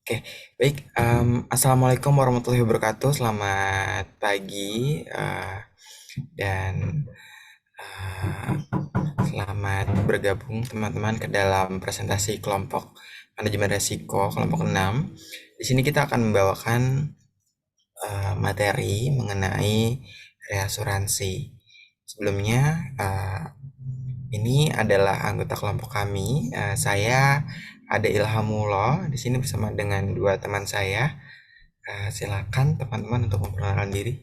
Oke, baik. Assalamualaikum warahmatullahi wabarakatuh. Selamat pagi dan eh, selamat bergabung teman-teman ke dalam presentasi kelompok manajemen resiko kelompok 6. Di sini kita akan membawakan materi mengenai reasuransi. Sebelumnya, ini adalah anggota kelompok kami. Saya ada Ilhamullah di sini bersama dengan dua teman saya. Silakan teman-teman untuk memperkenalkan diri.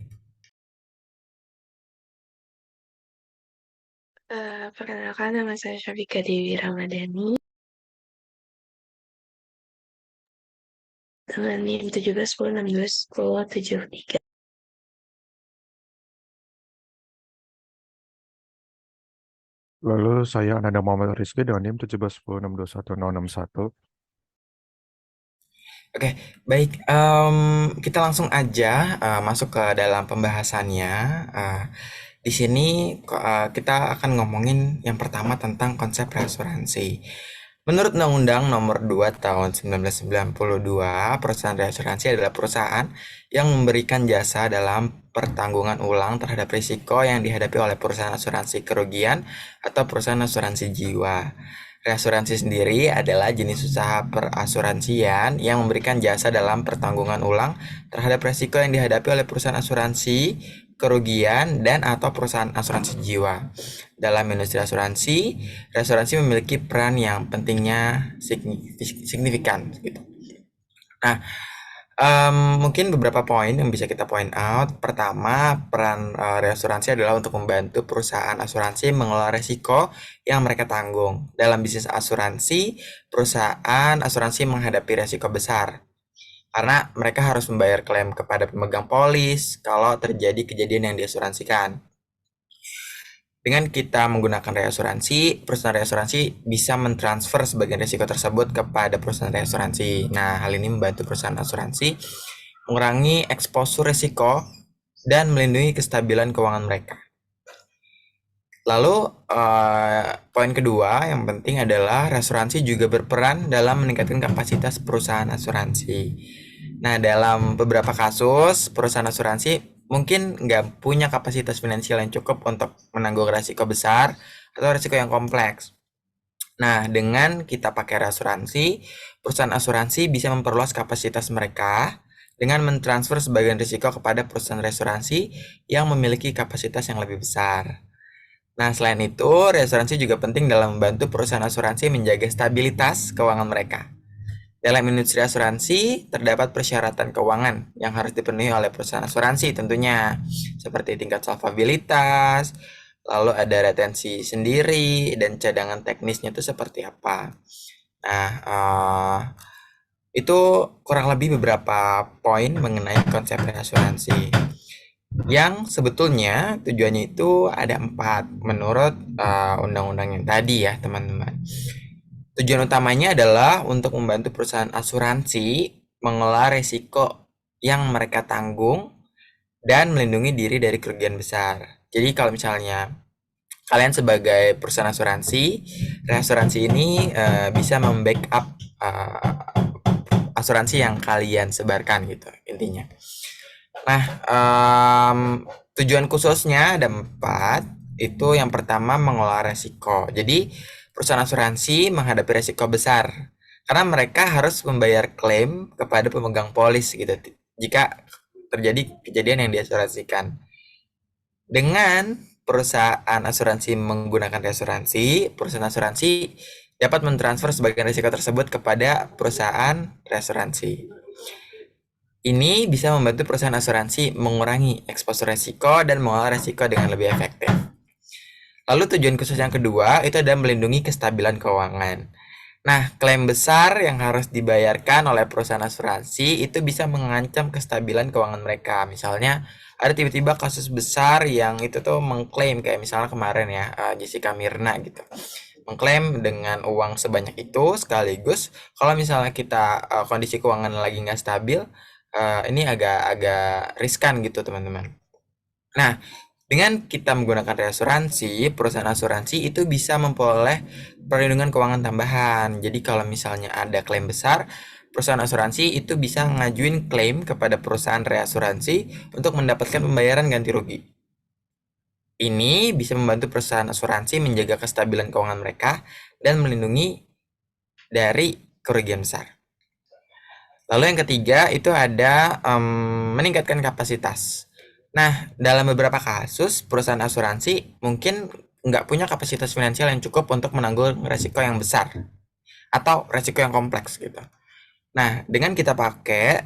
Perkenalkan, nama saya Syafika Dewi Ramadhani dengan NIM 1710621073. Lalu saya Ananda Muhammad Rizky dengan NIM 1710621061. Oke, baik. Kita langsung aja masuk ke dalam pembahasannya. Uh, di sini kita akan ngomongin yang pertama tentang konsep reasuransi. Menurut Undang-Undang Nomor 2 Tahun 1992, perusahaan reasuransi adalah perusahaan yang memberikan jasa dalam pertanggungan ulang terhadap risiko yang dihadapi oleh perusahaan asuransi kerugian atau perusahaan asuransi jiwa. Reasuransi sendiri adalah jenis usaha perasuransian yang memberikan jasa dalam pertanggungan ulang terhadap risiko yang dihadapi oleh perusahaan asuransi kerugian dan atau perusahaan asuransi jiwa. Dalam industri asuransi, reasuransi memiliki peran yang pentingnya signifikan gitu. Nah, mungkin beberapa poin yang bisa kita point out. Pertama, peran reasuransi adalah untuk membantu perusahaan asuransi mengelola risiko yang mereka tanggung. Dalam bisnis asuransi, perusahaan asuransi menghadapi risiko besar karena mereka harus membayar klaim kepada pemegang polis kalau terjadi kejadian yang diasuransikan. Dengan kita menggunakan reasuransi, perusahaan reasuransi bisa mentransfer sebagian risiko tersebut kepada perusahaan reasuransi. Nah, hal ini membantu perusahaan asuransi mengurangi eksposur risiko dan melindungi kestabilan keuangan mereka. Lalu, poin kedua yang penting adalah reasuransi juga berperan dalam meningkatkan kapasitas perusahaan asuransi. Nah, dalam beberapa kasus, perusahaan asuransi mungkin nggak punya kapasitas finansial yang cukup untuk menanggung risiko besar atau risiko yang kompleks. Nah, dengan kita pakai reasuransi, perusahaan asuransi bisa memperluas kapasitas mereka dengan mentransfer sebagian risiko kepada perusahaan reasuransi yang memiliki kapasitas yang lebih besar. Nah, selain itu, reasuransi juga penting dalam membantu perusahaan asuransi menjaga stabilitas keuangan mereka. Dalam industri asuransi, terdapat persyaratan keuangan yang harus dipenuhi oleh perusahaan asuransi tentunya, seperti tingkat solvabilitas, lalu ada retensi sendiri, dan cadangan teknisnya itu seperti apa. Nah, itu kurang lebih beberapa poin mengenai konsep asuransi yang sebetulnya tujuannya itu ada 4 menurut undang-undang yang tadi ya teman-teman. Tujuan utamanya adalah untuk membantu perusahaan asuransi mengelola risiko yang mereka tanggung dan melindungi diri dari kerugian besar. Jadi kalau misalnya kalian sebagai perusahaan asuransi, reasuransi ini bisa membackup asuransi yang kalian sebarkan gitu intinya. Nah, tujuan khususnya ada 4. Itu yang pertama mengelola resiko. Jadi, perusahaan asuransi menghadapi resiko besar karena mereka harus membayar klaim kepada pemegang polis gitu jika terjadi kejadian yang diasuransikan. Dengan perusahaan asuransi menggunakan reasuransi, perusahaan asuransi dapat mentransfer sebagian risiko tersebut kepada perusahaan reasuransi. Ini bisa membantu perusahaan asuransi mengurangi eksposur risiko dan mengelola risiko dengan lebih efektif. Lalu tujuan khusus yang kedua itu adalah melindungi kestabilan keuangan. Nah, klaim besar yang harus dibayarkan oleh perusahaan asuransi itu bisa mengancam kestabilan keuangan mereka. Misalnya, ada tiba-tiba kasus besar yang itu tuh mengklaim kayak misalnya kemarin ya, Jessica Mirna gitu. Mengklaim dengan uang sebanyak itu sekaligus kalau misalnya kita kondisi keuangan lagi nggak stabil, ini agak riskan gitu teman-teman. Nah, dengan kita menggunakan reasuransi, perusahaan asuransi itu bisa memperoleh perlindungan keuangan tambahan. Jadi kalau misalnya ada klaim besar, perusahaan asuransi itu bisa ngajuin klaim kepada perusahaan reasuransi untuk mendapatkan pembayaran ganti rugi. Ini bisa membantu perusahaan asuransi menjaga kestabilan keuangan mereka dan melindungi dari kerugian besar. Lalu yang ketiga itu ada meningkatkan kapasitas. Nah, dalam beberapa kasus, perusahaan asuransi mungkin nggak punya kapasitas finansial yang cukup untuk menanggung resiko yang besar atau resiko yang kompleks gitu. Nah, dengan kita pakai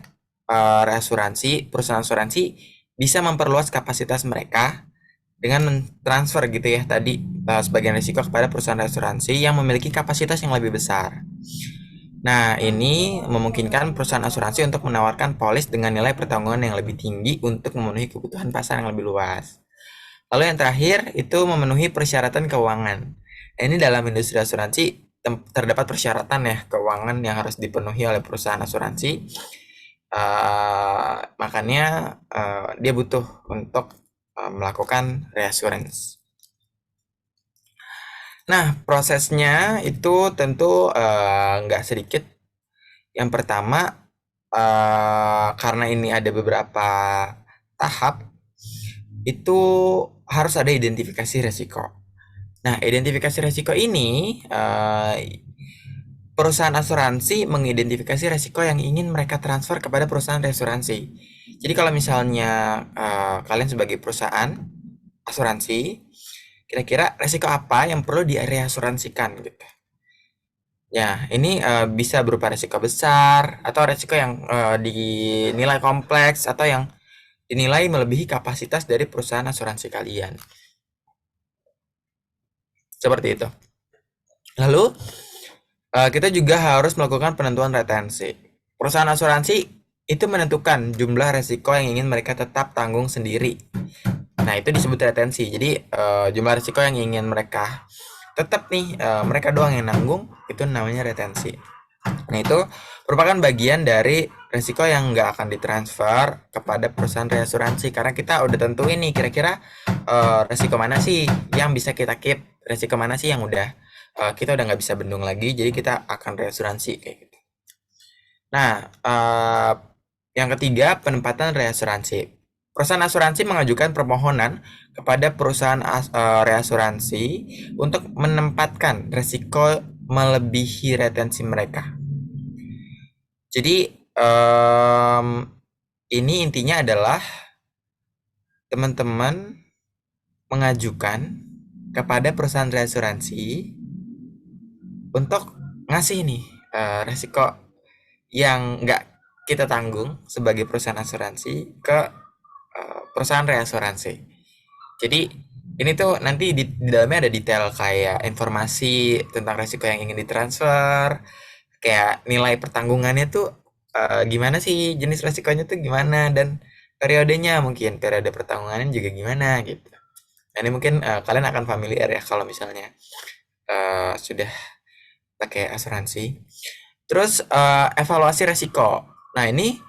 reasuransi, perusahaan asuransi bisa memperluas kapasitas mereka dengan mentransfer gitu ya tadi sebagian risiko kepada perusahaan asuransi yang memiliki kapasitas yang lebih besar. Nah, ini memungkinkan perusahaan asuransi untuk menawarkan polis dengan nilai pertanggungan yang lebih tinggi untuk memenuhi kebutuhan pasar yang lebih luas. Lalu yang terakhir itu memenuhi persyaratan keuangan. Nah, ini dalam industri asuransi terdapat persyaratan ya keuangan yang harus dipenuhi oleh perusahaan asuransi. Makanya dia butuh untuk melakukan reassurance. Nah, prosesnya itu tentu nggak sedikit. Yang pertama, karena ini ada beberapa tahap, itu harus ada identifikasi resiko. Nah, identifikasi resiko ini perusahaan asuransi mengidentifikasi resiko yang ingin mereka transfer kepada perusahaan reasuransi. Jadi kalau misalnya kalian sebagai perusahaan asuransi, kira-kira resiko apa yang perlu direasuransikan gitu. Ya, ini bisa berupa resiko besar atau resiko yang dinilai kompleks atau yang dinilai melebihi kapasitas dari perusahaan asuransi kalian. Seperti itu. Lalu kita juga harus melakukan penentuan retensi. Perusahaan asuransi itu menentukan jumlah resiko yang ingin mereka tetap tanggung sendiri. Nah, itu disebut retensi. Jadi jumlah resiko yang ingin mereka tetap nih mereka doang yang nanggung, itu namanya retensi. Nah, itu merupakan bagian dari resiko yang nggak akan ditransfer kepada perusahaan reasuransi karena kita udah tentuin nih kira-kira resiko mana sih yang bisa kita keep, resiko mana sih yang udah kita udah nggak bisa bendung lagi, jadi kita akan reasuransi kayak gitu. Nah, yang ketiga penempatan reasuransi. Perusahaan asuransi mengajukan permohonan kepada perusahaan reasuransi untuk menempatkan resiko melebihi retensi mereka. Jadi ini intinya adalah teman-teman mengajukan kepada perusahaan reasuransi untuk ngasih nih resiko yang nggak kita tanggung sebagai perusahaan asuransi ke perusahaan reasuransi. Jadi ini tuh nanti di dalamnya ada detail kayak informasi tentang resiko yang ingin ditransfer, kayak nilai pertanggungannya tuh gimana sih, jenis resikonya tuh gimana, dan periodenya mungkin periode pertanggungannya juga gimana gitu. Nah, ini mungkin kalian akan familiar ya kalau misalnya sudah pakai asuransi. Terus evaluasi resiko. Nah, ini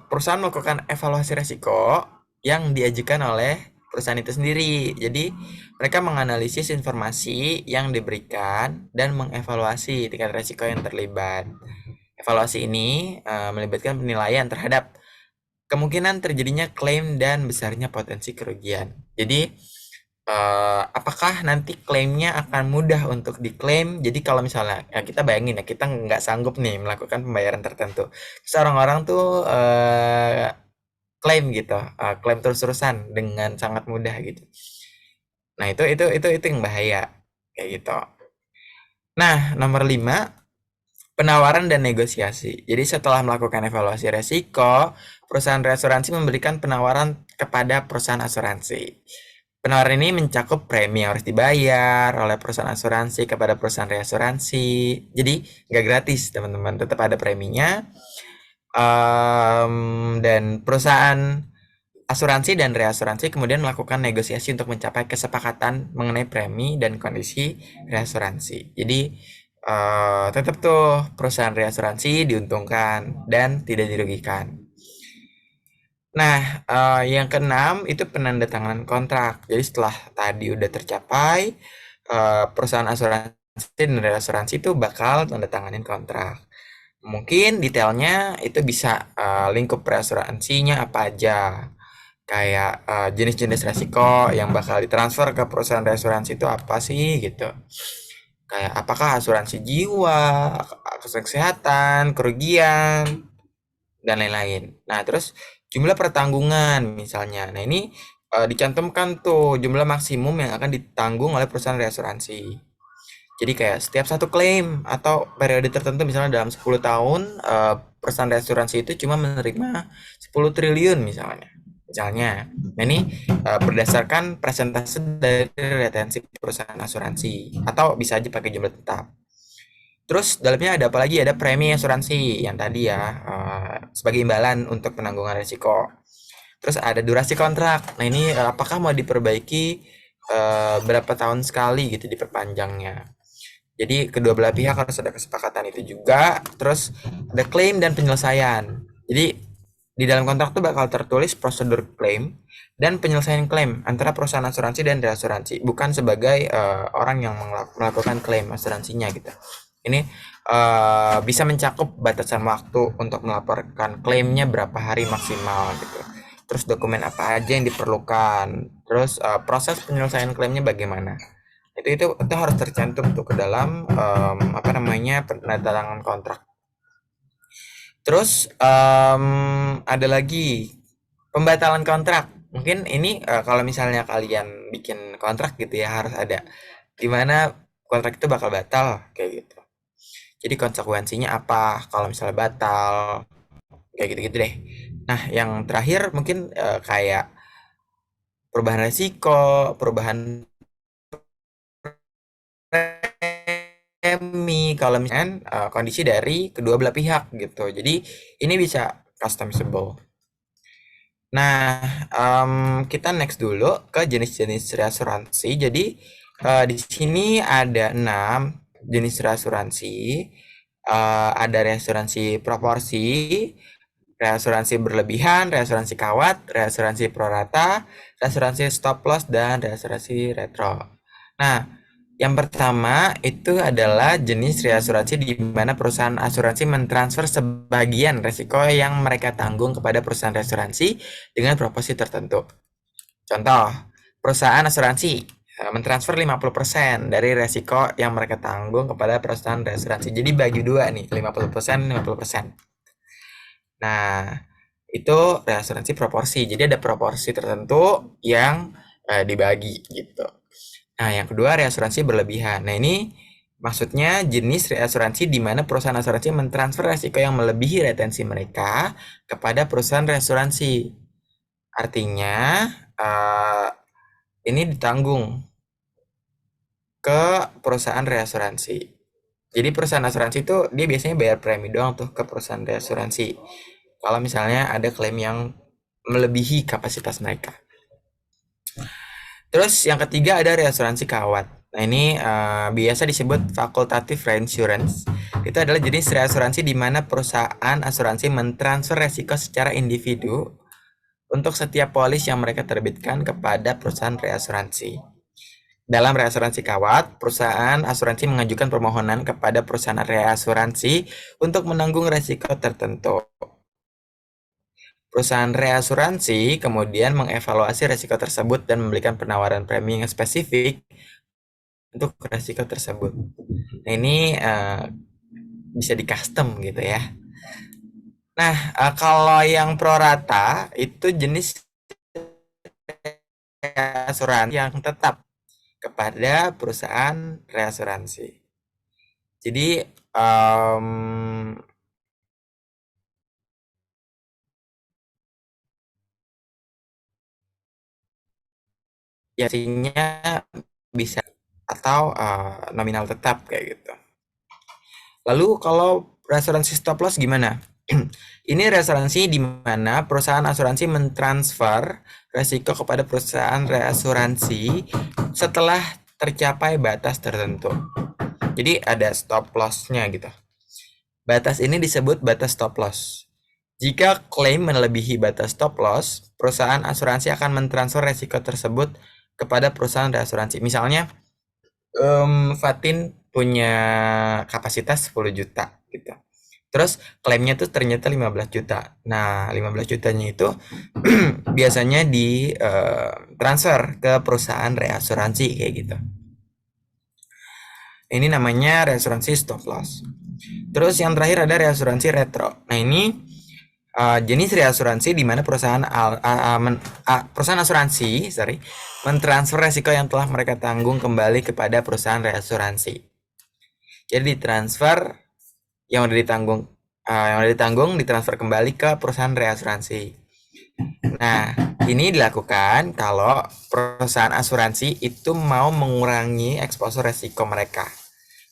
perusahaan melakukan evaluasi resiko yang diajukan oleh perusahaan itu sendiri. Jadi mereka menganalisis informasi yang diberikan dan mengevaluasi tingkat resiko yang terlibat. Evaluasi ini melibatkan penilaian terhadap kemungkinan terjadinya klaim dan besarnya potensi kerugian. Jadi apakah nanti klaimnya akan mudah untuk diklaim? Jadi kalau misalnya ya kita bayangin ya kita nggak sanggup nih melakukan pembayaran tertentu, terus orang-orang tuh klaim gitu, klaim terus-terusan dengan sangat mudah gitu. Nah, itu yang bahaya kayak gitu. Nah, nomor 5, penawaran dan negosiasi. Jadi setelah melakukan evaluasi resiko, perusahaan reasuransi memberikan penawaran kepada perusahaan asuransi. Penawaran ini mencakup premi yang harus dibayar oleh perusahaan asuransi kepada perusahaan reasuransi. Jadi nggak gratis teman-teman, tetap ada preminya. Dan perusahaan asuransi dan reasuransi kemudian melakukan negosiasi untuk mencapai kesepakatan mengenai premi dan kondisi reasuransi. Jadi tetap tuh perusahaan reasuransi diuntungkan dan tidak dirugikan. Nah, yang keenam itu penandatanganan kontrak. Jadi setelah tadi udah tercapai, perusahaan asuransi dan reasuransi itu bakal tanda tanganin kontrak. Mungkin detailnya itu bisa lingkup reasuransinya apa aja. Kayak jenis-jenis resiko yang bakal ditransfer ke perusahaan reasuransi itu apa sih gitu. Kayak apakah asuransi jiwa, asuransi kesehatan, kerugian, dan lain-lain. Nah, terus jumlah pertanggungan misalnya. Nah, ini dicantumkan tuh jumlah maksimum yang akan ditanggung oleh perusahaan reasuransi. Jadi kayak setiap satu klaim atau periode tertentu misalnya dalam 10 tahun perusahaan asuransi itu cuma menerima 10 triliun misalnya. Misalnya. Nah, ini berdasarkan presentase dari retensi perusahaan asuransi atau bisa aja pakai jumlah tetap. Terus dalamnya ada apa lagi? Ada premi asuransi yang tadi ya sebagai imbalan untuk penanggungan risiko. Terus ada durasi kontrak. Nah, ini apakah mau diperbaiki berapa tahun sekali gitu diperpanjangnya. Jadi kedua belah pihak harus ada kesepakatan itu juga. Terus ada klaim dan penyelesaian. Jadi di dalam kontrak tuh bakal tertulis prosedur klaim dan penyelesaian klaim antara perusahaan asuransi dan reasuransi, bukan sebagai orang yang melakukan klaim asuransinya gitu. Ini bisa mencakup batasan waktu untuk melaporkan klaimnya berapa hari maksimal gitu. Terus dokumen apa aja yang diperlukan. Terus proses penyelesaian klaimnya bagaimana. Itu harus tercantum tuh ke dalam apa namanya penandatangan kontrak. Terus ada lagi pembatalan kontrak. Mungkin ini kalau misalnya kalian bikin kontrak gitu ya harus ada gimana kontrak itu bakal batal kayak gitu. Jadi konsekuensinya apa kalau misalnya batal kayak gitu-gitu deh. Nah, yang terakhir mungkin kayak perubahan resiko, perubahan premi kalau misalnya kondisi dari kedua belah pihak gitu. Jadi ini bisa customizable. Nah, kita next dulu ke jenis-jenis reasuransi. Jadi di sini ada 6 jenis reasuransi. Ada reasuransi proporsi, reasuransi berlebihan, reasuransi kawat, reasuransi prorata, reasuransi stop loss, dan reasuransi retro. Nah, yang pertama itu adalah jenis reasuransi di mana perusahaan asuransi mentransfer sebagian resiko yang mereka tanggung kepada perusahaan reasuransi dengan proporsi tertentu. Contoh, perusahaan asuransi mentransfer 50% dari resiko yang mereka tanggung kepada perusahaan reasuransi. Jadi bagi dua nih, 50%, 50%. Nah, itu reasuransi proporsi. Jadi ada proporsi tertentu yang dibagi gitu. Nah, yang kedua reasuransi berlebihan. Nah, ini maksudnya jenis reasuransi di mana perusahaan asuransi mentransfer resiko yang melebihi retensi mereka kepada perusahaan reasuransi. Artinya, ini ditanggung ke perusahaan reasuransi. Jadi perusahaan asuransi itu dia biasanya bayar premi doang tuh ke perusahaan reasuransi. Kalau misalnya ada klaim yang melebihi kapasitas mereka. Terus yang ketiga ada reasuransi kawat. Nah, ini biasa disebut facultative reinsurance. Itu adalah jenis reasuransi di mana perusahaan asuransi mentransfer resiko secara individu untuk setiap polis yang mereka terbitkan kepada perusahaan reasuransi. Dalam reasuransi kawat, perusahaan asuransi mengajukan permohonan kepada perusahaan reasuransi untuk menanggung resiko tertentu. Perusahaan reasuransi kemudian mengevaluasi resiko tersebut dan memberikan penawaran premi yang spesifik untuk resiko tersebut. Nah, ini bisa di custom gitu ya. Nah, kalau yang prorata itu jenis reasuransi yang tetap kepada perusahaan reasuransi. Jadi biasanya bisa atau nominal tetap kayak gitu. Lalu kalau reasuransi stop loss gimana? Ini reasuransi di mana perusahaan asuransi mentransfer resiko kepada perusahaan reasuransi setelah tercapai batas tertentu. Jadi ada stop loss-nya gitu. Batas ini disebut batas stop loss. Jika klaim melebihi batas stop loss, perusahaan asuransi akan mentransfer resiko tersebut kepada perusahaan reasuransi. Misalnya, Fatin punya kapasitas 10 juta gitu. Terus klaimnya tuh ternyata 15 juta. Nah, 15 jutanya itu biasanya di transfer ke perusahaan reasuransi kayak gitu. Ini namanya reasuransi stop loss. Terus yang terakhir ada reasuransi retro. Nah, ini jenis reasuransi di mana perusahaan asuransi, mentransfer resiko yang telah mereka tanggung kembali kepada perusahaan reasuransi. Jadi ditransfer yang udah ditanggung ditransfer kembali ke perusahaan reasuransi. Nah, ini dilakukan kalau perusahaan asuransi itu mau mengurangi eksposur resiko mereka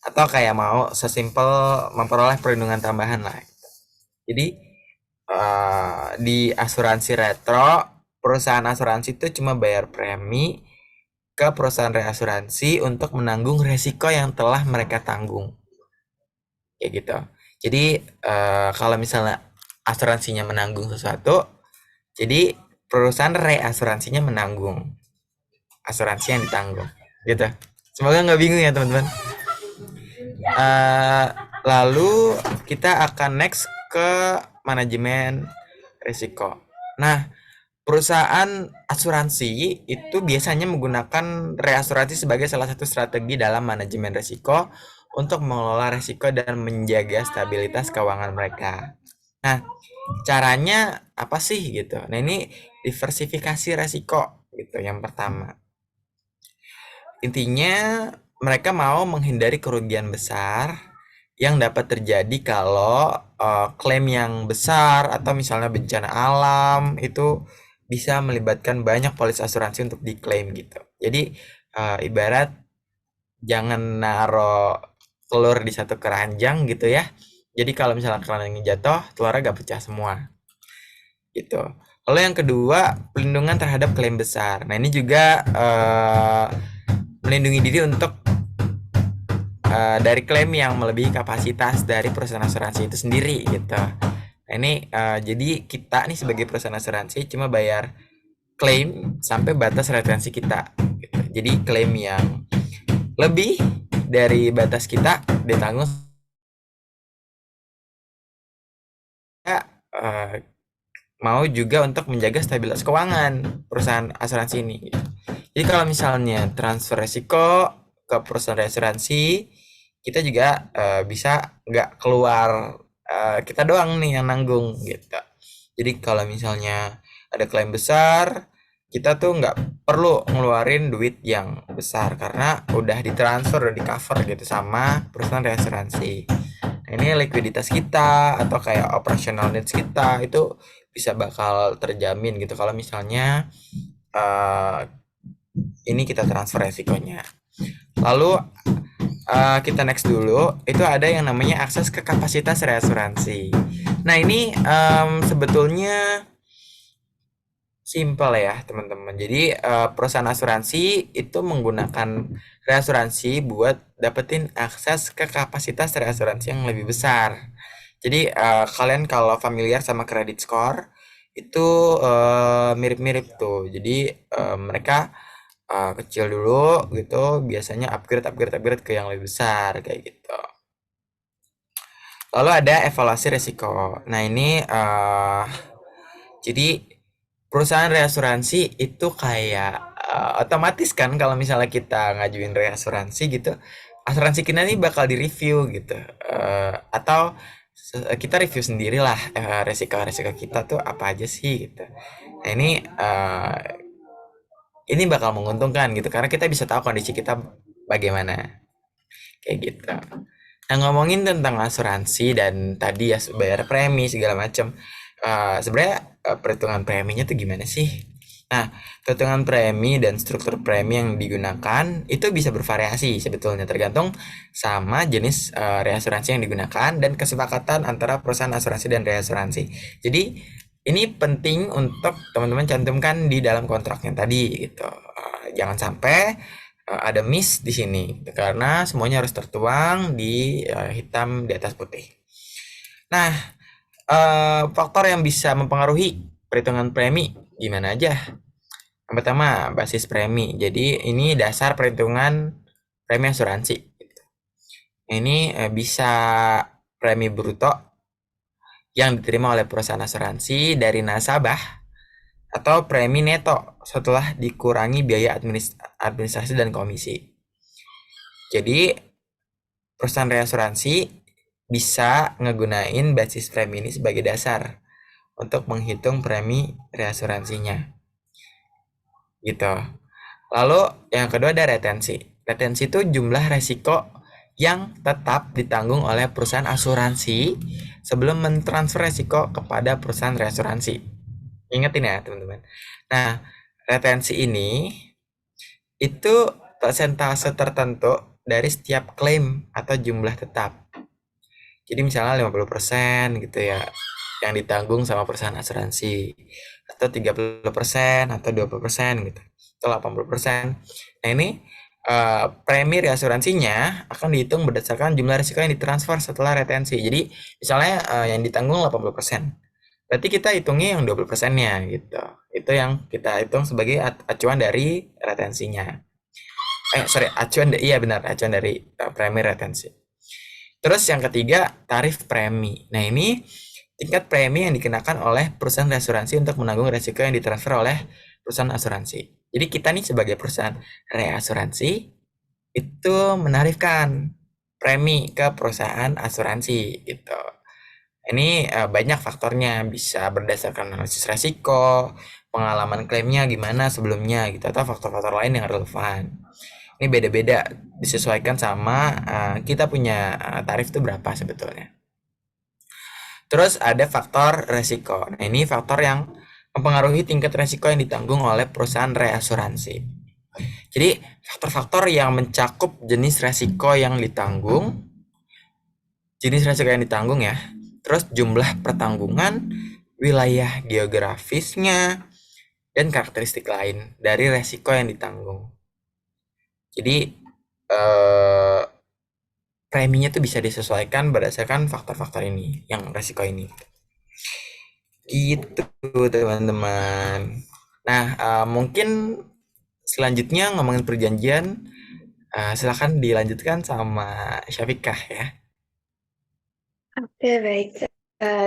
atau kayak mau sesimpel memperoleh perlindungan tambahan lah. Jadi di asuransi retro, perusahaan asuransi itu cuma bayar premi ke perusahaan reasuransi untuk menanggung resiko yang telah mereka tanggung. Kayak gitu. Jadi kalau misalnya asuransinya menanggung sesuatu, jadi perusahaan reasuransinya menanggung asuransi yang ditanggung. Gitu. Semoga nggak bingung ya teman-teman. Lalu kita akan next ke manajemen risiko. Nah, perusahaan asuransi itu biasanya menggunakan reasuransi sebagai salah satu strategi dalam manajemen risiko untuk mengelola risiko dan menjaga stabilitas keuangan mereka. Nah, caranya apa sih gitu? Nah, ini diversifikasi risiko gitu yang pertama. Intinya mereka mau menghindari kerugian besar yang dapat terjadi kalau klaim yang besar atau misalnya bencana alam itu bisa melibatkan banyak polis asuransi untuk diklaim gitu. Jadi ibarat jangan naro telur di satu keranjang gitu ya. Jadi kalau misalnya keranjangnya jatuh, telurnya gak pecah semua gitu. Lalu yang kedua, pelindungan terhadap klaim besar. Nah, ini juga melindungi diri untuk dari klaim yang melebihi kapasitas dari perusahaan asuransi itu sendiri gitu. Nah, ini jadi kita nih sebagai perusahaan asuransi cuma bayar klaim sampai batas retensi kita gitu. Jadi klaim yang lebih dari batas kita ditanggung mau juga untuk menjaga stabilitas keuangan perusahaan asuransi ini gitu. Jadi kalau misalnya transfer resiko ke perusahaan asuransi, kita juga bisa nggak keluar kita doang nih yang nanggung gitu. Jadi kalau misalnya ada klaim besar, kita tuh nggak perlu ngeluarin duit yang besar karena udah ditransfer, udah di cover gitu sama perusahaan reasuransi. Nah, ini likuiditas kita atau kayak operational needs kita itu bisa bakal terjamin gitu kalau misalnya ini kita transfer resikonya. Lalu kita next dulu, itu ada yang namanya akses ke kapasitas reasuransi. Nah, ini sebetulnya simple ya teman-teman. Jadi perusahaan asuransi itu menggunakan reasuransi buat dapetin akses ke kapasitas reasuransi yang lebih besar. Jadi kalian kalau familiar sama credit score itu mirip-mirip tuh. Jadi mereka kecil dulu gitu, biasanya upgrade ke yang lebih besar kayak gitu. Lalu ada evaluasi risiko. Nah, ini jadi perusahaan reasuransi itu kayak otomatis kan kalau misalnya kita ngajuin reasuransi gitu, asuransi kita ini bakal direview gitu. Atau kita review sendirilah resiko-resiko kita tuh apa aja sih gitu. Nah, ini bakal menguntungkan gitu karena kita bisa tahu kondisi kita bagaimana kayak gitu. Nah, ngomongin tentang asuransi dan tadi ya bayar premi segala macam, sebenarnya perhitungan preminya tuh gimana sih? Nah, perhitungan premi dan struktur premi yang digunakan itu bisa bervariasi sebetulnya tergantung sama jenis reasuransi yang digunakan dan kesepakatan antara perusahaan asuransi dan reasuransi. Jadi ini penting untuk teman-teman cantumkan di dalam kontraknya tadi gitu. Jangan sampai ada miss di sini karena semuanya harus tertuang di hitam di atas putih. Nah, faktor yang bisa mempengaruhi perhitungan premi gimana aja? Yang pertama, basis premi. Jadi ini dasar perhitungan premi asuransi. Ini bisa premi bruto yang diterima oleh perusahaan asuransi dari nasabah atau premi neto setelah dikurangi biaya administrasi dan komisi. Jadi perusahaan reasuransi bisa ngegunain basis premi ini sebagai dasar untuk menghitung premi reasuransinya gitu. Lalu yang kedua ada retensi. Retensi itu jumlah resiko yang tetap ditanggung oleh perusahaan asuransi sebelum mentransfer resiko kepada perusahaan reasuransi. Ingetin ya teman-teman. Nah, retensi ini itu persentase tertentu dari setiap klaim atau jumlah tetap. Jadi misalnya 50% gitu ya yang ditanggung sama perusahaan asuransi, atau 30% atau 20% gitu, atau 80%. Nah ini premi reasuransinya akan dihitung berdasarkan jumlah risiko yang ditransfer setelah retensi. Jadi misalnya yang ditanggung 80%. Berarti kita hitungnya yang 20%-nya gitu. Itu yang kita hitung sebagai acuan dari retensinya. Iya benar, acuan dari premi retensi. Terus yang ketiga, tarif premi. Nah, ini tingkat premi yang dikenakan oleh perusahaan reasuransi untuk menanggung resiko yang ditransfer oleh perusahaan asuransi. Jadi kita nih sebagai perusahaan reasuransi itu menarifkan premi ke perusahaan asuransi gitu. Ini banyak faktornya, bisa berdasarkan analisis resiko, pengalaman klaimnya gimana sebelumnya gitu, atau faktor-faktor lain yang relevan. Ini beda-beda, disesuaikan sama kita punya tarif itu berapa sebetulnya. Terus ada faktor resiko. Nah, ini faktor yang mempengaruhi tingkat resiko yang ditanggung oleh perusahaan reasuransi. Jadi, faktor-faktor yang mencakup jenis resiko yang ditanggung, ya. Terus jumlah pertanggungan, wilayah geografisnya, dan karakteristik lain dari resiko yang ditanggung. Jadi, eh, preminya tuh bisa disesuaikan berdasarkan faktor-faktor ini, yang resiko ini. Gitu teman-teman. Nah, mungkin selanjutnya ngomongin perjanjian, silakan dilanjutkan sama Syafikah ya. Oke, baik.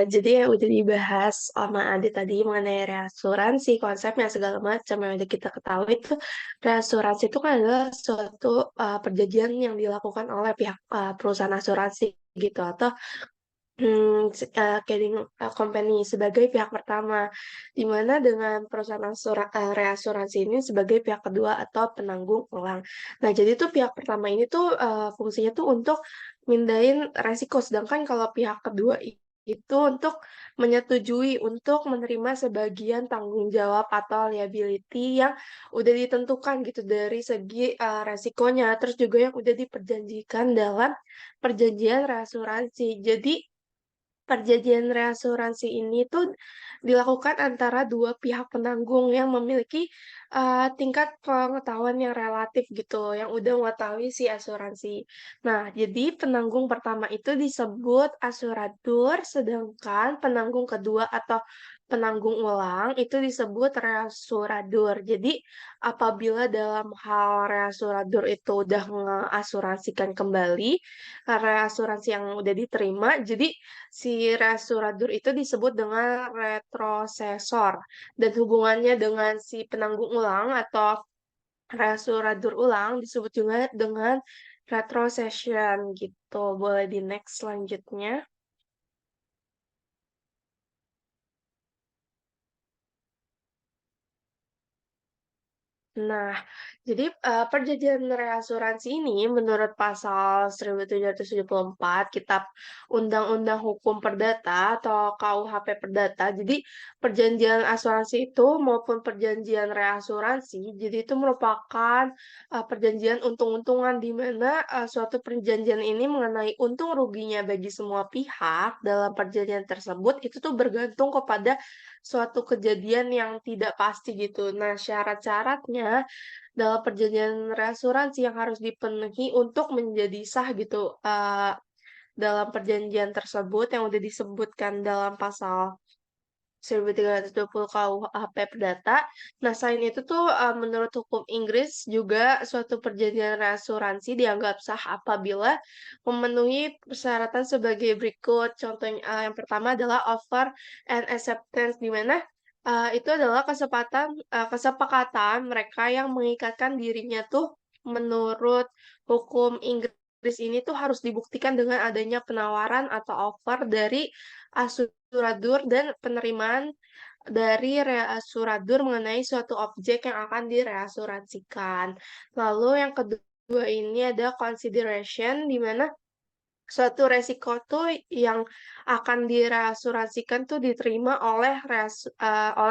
Jadi yang udah dibahas sama Adi tadi mengenai reasuransi, konsepnya segala macam yang udah kita ketahui itu reasuransi itu kan adalah suatu perjanjian yang dilakukan oleh pihak perusahaan asuransi gitu atau carrying company sebagai pihak pertama, di mana dengan perusahaan reasuransi ini sebagai pihak kedua atau penanggung ulang. Nah, jadi tuh pihak pertama ini tuh fungsinya tuh untuk mindahin resiko, sedangkan kalau pihak kedua itu untuk menyetujui untuk menerima sebagian tanggung jawab atau liability yang udah ditentukan gitu dari segi resikonya, terus juga yang udah diperjanjikan dalam perjanjian reasuransi. Jadi perjanjian reasuransi ini tuh dilakukan antara dua pihak penanggung yang memiliki tingkat pengetahuan yang relatif gitu, yang udah mengetahui si asuransi. Nah, jadi penanggung pertama itu disebut asuradur, sedangkan penanggung kedua atau penanggung ulang itu disebut reasuradur. Jadi, apabila dalam hal reasuradur itu udah mengasuransikan kembali reasuransi yang udah diterima, jadi si resuradur itu disebut dengan retrosesor dan hubungannya dengan si penanggung ulang atau resuradur ulang disebut juga dengan retrocession gitu. Boleh di next selanjutnya. Nah, jadi perjanjian reasuransi ini menurut pasal 1774 Kitab Undang-Undang Hukum Perdata atau KUHP Perdata. Jadi perjanjian asuransi itu maupun perjanjian reasuransi, jadi itu merupakan perjanjian untung-untungan di mana suatu perjanjian ini mengenai untung ruginya bagi semua pihak dalam perjanjian tersebut itu tuh bergantung kepada suatu kejadian yang tidak pasti gitu. Nah, syarat-syaratnya dalam perjanjian reasuransi yang harus dipenuhi untuk menjadi sah gitu dalam perjanjian tersebut yang udah disebutkan dalam pasal 1320 KUHP Perdata. Nah, selain itu tuh menurut hukum Inggris juga suatu perjanjian reasuransi dianggap sah apabila memenuhi persyaratan sebagai berikut. Contohnya yang pertama adalah offer and acceptance, di mana itu adalah kesepakatan mereka yang mengikatkan dirinya tuh menurut hukum Inggris ini tuh harus dibuktikan dengan adanya penawaran atau offer dari asuradur dan penerimaan dari reasuradur mengenai suatu objek yang akan direasuransikan. Lalu yang kedua ini ada consideration, di mana suatu resiko tuh yang akan direasuransikan tuh diterima oleh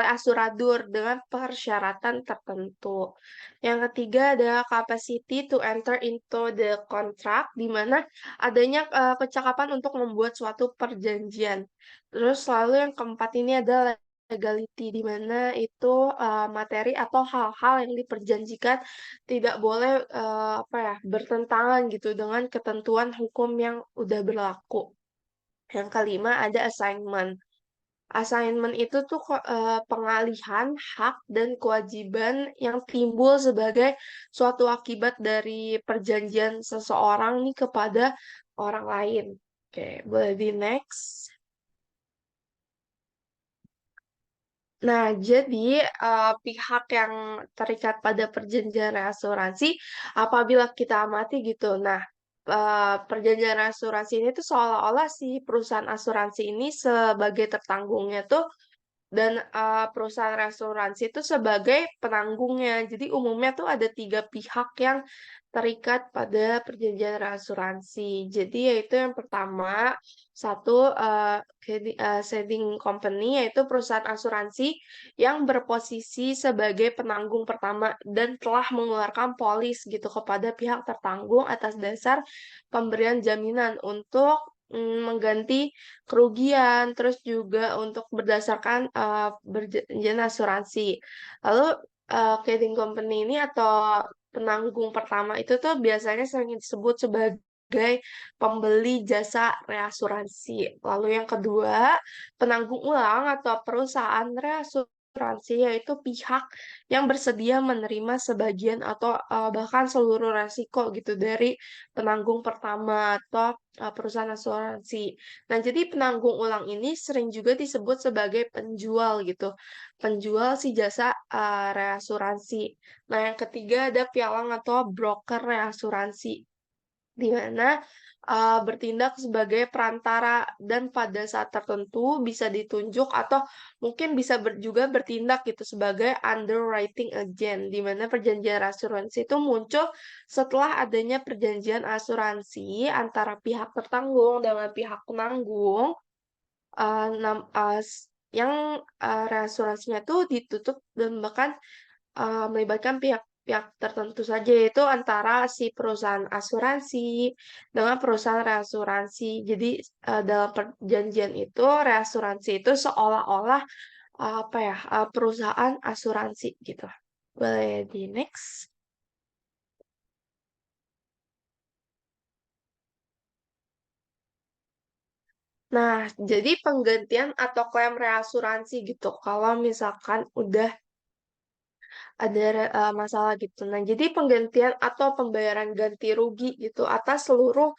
asuradur dengan persyaratan tertentu. Yang ketiga ada capacity to enter into the contract, di mana adanya kecakapan untuk membuat suatu perjanjian. Terus lalu yang keempat ini ada legality, di mana itu materi atau hal-hal yang diperjanjikan tidak boleh apa ya, bertentangan gitu dengan ketentuan hukum yang udah berlaku. Yang kelima ada assignment. Assignment itu tuh pengalihan hak dan kewajiban yang timbul sebagai suatu akibat dari perjanjian seseorang nih kepada orang lain. Oke, boleh di next. Nah, jadi pihak yang terikat pada perjanjian asuransi, apabila kita amati gitu, nah, perjanjian asuransi ini tuh seolah-olah si perusahaan asuransi ini sebagai tertanggungnya tuh dan perusahaan reasuransi itu sebagai penanggungnya. Jadi umumnya tuh ada tiga pihak yang terikat pada perjanjian reasuransi. Jadi yaitu yang pertama, satu saving company, yaitu perusahaan asuransi yang berposisi sebagai penanggung pertama dan telah mengeluarkan polis gitu kepada pihak tertanggung atas dasar pemberian jaminan untuk mengganti kerugian, terus juga untuk berdasarkan perjanjian asuransi. Lalu trading company ini atau penanggung pertama itu tuh biasanya sering disebut sebagai pembeli jasa reasuransi. Lalu yang kedua, penanggung ulang atau perusahaan reasuransi, yaitu pihak yang bersedia menerima sebagian atau bahkan seluruh resiko gitu dari penanggung pertama atau perusahaan asuransi. Nah, jadi penanggung ulang ini sering juga disebut sebagai penjual gitu. Penjual si jasa reasuransi. Nah, yang ketiga ada pialang atau broker reasuransi, di mana bertindak sebagai perantara dan pada saat tertentu bisa ditunjuk atau mungkin bisa juga bertindak gitu sebagai underwriting agent, di mana perjanjian asuransi itu muncul setelah adanya perjanjian asuransi antara pihak tertanggung dengan pihak penanggung yang reasuransinya tuh ditutup dan bahkan melibatkan pihak-pihak tertentu saja, yaitu antara si perusahaan asuransi dengan perusahaan reasuransi. Jadi dalam perjanjian itu reasuransi itu seolah-olah apa ya, perusahaan asuransi gitu. Boleh di next. Nah, jadi penggantian atau klaim reasuransi gitu. Kalau misalkan udah ada masalah gitu. Nah, jadi penggantian atau pembayaran ganti rugi gitu atas seluruh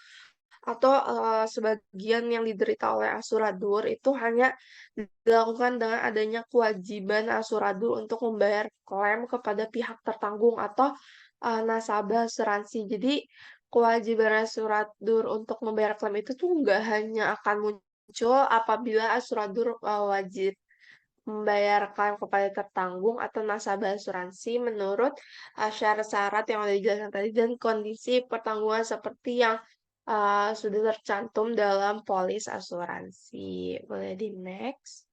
atau sebagian yang diderita oleh asuradur itu hanya dilakukan dengan adanya kewajiban asuradur untuk membayar klaim kepada pihak tertanggung atau nasabah asuransi. Jadi kewajiban asuradur untuk membayar klaim itu tuh nggak hanya akan muncul apabila asuradur wajib membayar klaim kepada tertanggung atau nasabah asuransi menurut syarat-syarat yang sudah dijelaskan tadi dan kondisi pertanggungan seperti yang sudah tercantum dalam polis asuransi. Boleh di next.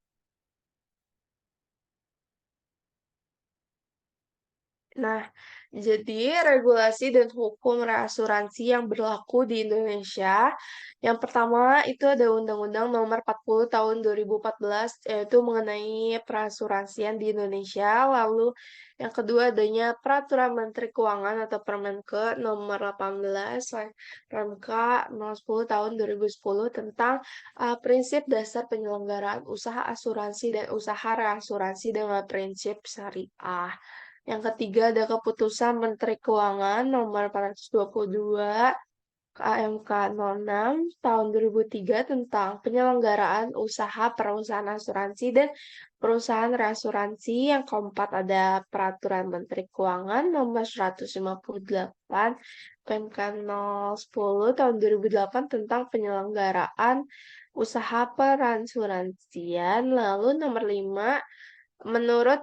Nah, jadi regulasi dan hukum reasuransi yang berlaku di Indonesia, yang pertama itu ada Undang-Undang Nomor 40 Tahun 2014, yaitu mengenai perasuransian di Indonesia. Lalu yang kedua adanya Peraturan Menteri Keuangan atau Permenkeu Nomor 18, PMK 010 Tahun 2010 tentang prinsip dasar penyelenggaraan usaha asuransi dan usaha reasuransi dengan prinsip syariah. Yang ketiga ada Keputusan Menteri Keuangan Nomor 422 KMK 06 Tahun 2003 tentang penyelenggaraan usaha perusahaan asuransi dan perusahaan reasuransi. Yang keempat ada Peraturan Menteri Keuangan Nomor 158 PMK 010 Tahun 2008 tentang penyelenggaraan usaha peransuransian. Lalu nomor 5 menurut